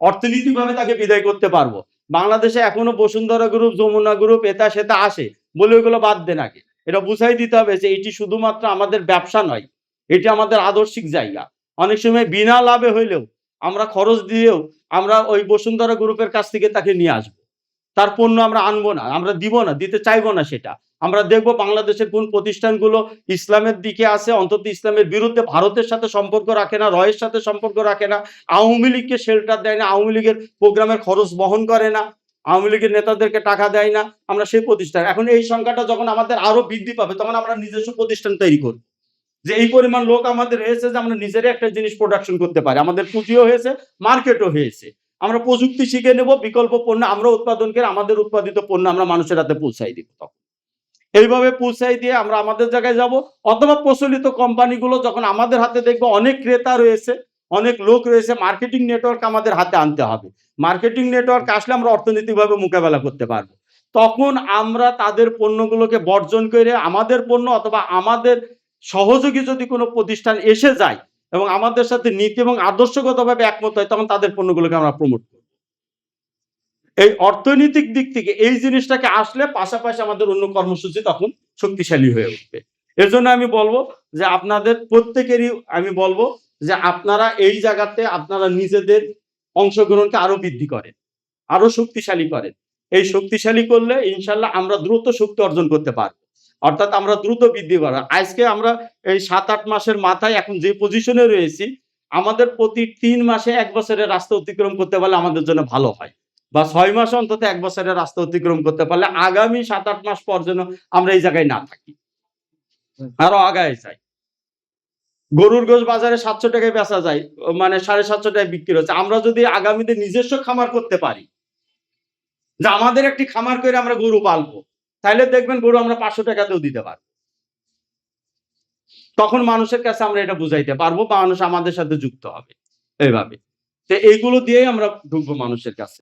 অর্থনৈতিকভাবে তাকে বিদায় করতে পারবো। বাংলাদেশে এখনো বসুন্ধরা গ্রুপ, যমুনা গ্রুপ, এটা সেটা আসে বলে ওইগুলো বাদ দেন আগে। এটা বুঝাই দিতে হবে যে এটি শুধুমাত্র আমাদের ব্যবসা নয়, এটি আমাদের আদর্শিক জায়গা। অনেক সময় বিনা লাভে হইলেও, আমরা খরচ দিয়েও আমরা ওই বসুন্ধরা গ্রুপের কাছ থেকে তাকে নিয়ে আসবো। তার পণ্য আমরা আনবো না, আমরা দিব না, দিতে চাইবো না সেটা। আমরা দেখবো বাংলাদেশের কোন প্রতিষ্ঠানগুলো ইসলামের দিকে আছে, অন্তত ইসলামের বিরুদ্ধে ভারতের সাথে সম্পর্ক রাখে না, রয়ের সাথে সম্পর্ক রাখে না, আওয়ামী লীগকে শেল্টার দেয় না, আওয়ামী লীগের প্রোগ্রামের খরচ বহন করে না, আওয়ামী লীগের নেতাদেরকে টাকা দেয় না, আমরা সেই প্রতিষ্ঠান। এখন এই সংখ্যাটা যখন আমাদের আরো বৃদ্ধি পাবে, তখন আমরা নিজস্ব প্রতিষ্ঠান তৈরি করবো। যে এই পরিমাণ লোক আমাদের হয়েছে যে আমরা নিজেরাই একটা জিনিস প্রোডাকশন করতে পারি, আমাদের পুঁজিও হয়েছে, মার্কেটও হয়েছে। আমরা প্রযুক্তি শিখে নেব, বিকল্প পণ্য আমরা উৎপাদন করে আমাদের উৎপাদিত পণ্য আমরা মানুষের হাতে পৌঁছাই দিব। তখন এইভাবে পৌঁছাই দিয়ে আমরা আমাদের জায়গায় যাব, অথবা প্রচলিত কোম্পানিগুলো যখন আমাদের হাতে দেখবো অনেক ক্রেতা রয়েছে, অনেক লোক রয়েছে, মার্কেটিং নেটওয়ার্ক আমাদের হাতে আনতে হবে। মার্কেটিং নেটওয়ার্ক আসলে আমরা অর্থনৈতিকভাবে মোকাবেলা করতে পারবো। তখন আমরা তাদের পণ্যগুলোকে বর্জন করে আমাদের পণ্য, অথবা আমাদের সহযোগী যদি কোনো প্রতিষ্ঠান এসে যায় এবং আমাদের সাথে নীতি এবং আদর্শগতভাবে একমত হয়, তখন তাদের পণ্যগুলোকে আমরা প্রমোট করব। এই অর্থনৈতিক দিক থেকে এই জিনিসটাকে আসলে পাশাপাশি আমাদের অন্য কর্মসূচি তখন শক্তিশালী হয়ে উঠবে। এর জন্য আমি বলবো যে আপনাদের প্রত্যেকেরই আমি বলবো যে আপনারা এই জায়গাতে আপনারা নিজেদের অংশগ্রহণকে আরো বৃদ্ধি করেন, আরো শক্তিশালী করেন। এই শক্তিশালী করলে ইনশাল্লাহ আমরা দ্রুত শক্তি অর্জন করতে পারবো। অর্থাৎ আমরা দ্রুত বৃদ্ধি করা। আজকে আমরা এই ৭-৮ মাসের মাথায় এখন যে পজিশনে রয়েছি, আমাদের প্রতি ৩ মাসে ১ বছরের রাস্তা অতিক্রম করতে পারলে আমাদের জন্য ভালো হয়, বা ৬ মাসে অন্তত ১ বছরের রাস্তা অতিক্রম করতে পারলে আগামী ৭-৮ মাস পর যেন আমরা এই জায়গায় না থাকি, আরো আগায় যাই। গরুর গোশ বাজারে ৭০০ টাকায় বেচা যায়, মানে ৭৫০ টাকায় বিক্রি হচ্ছে। আমরা যদি আগামীতে নিজস্ব খামার করতে পারি, যে আমাদের একটি খামার করে আমরা গরু পালবো, তাহলে দেখবেন গরু আমরা ৫০০ টাকাতেও দিতে পারবো। তখন মানুষের কাছে আমরা এটা বুঝাইতে পারবো, বা মানুষ আমাদের সাথে যুক্ত হবে এইভাবে। তো এইগুলো দিয়েই আমরা ঢুকবো মানুষের কাছে।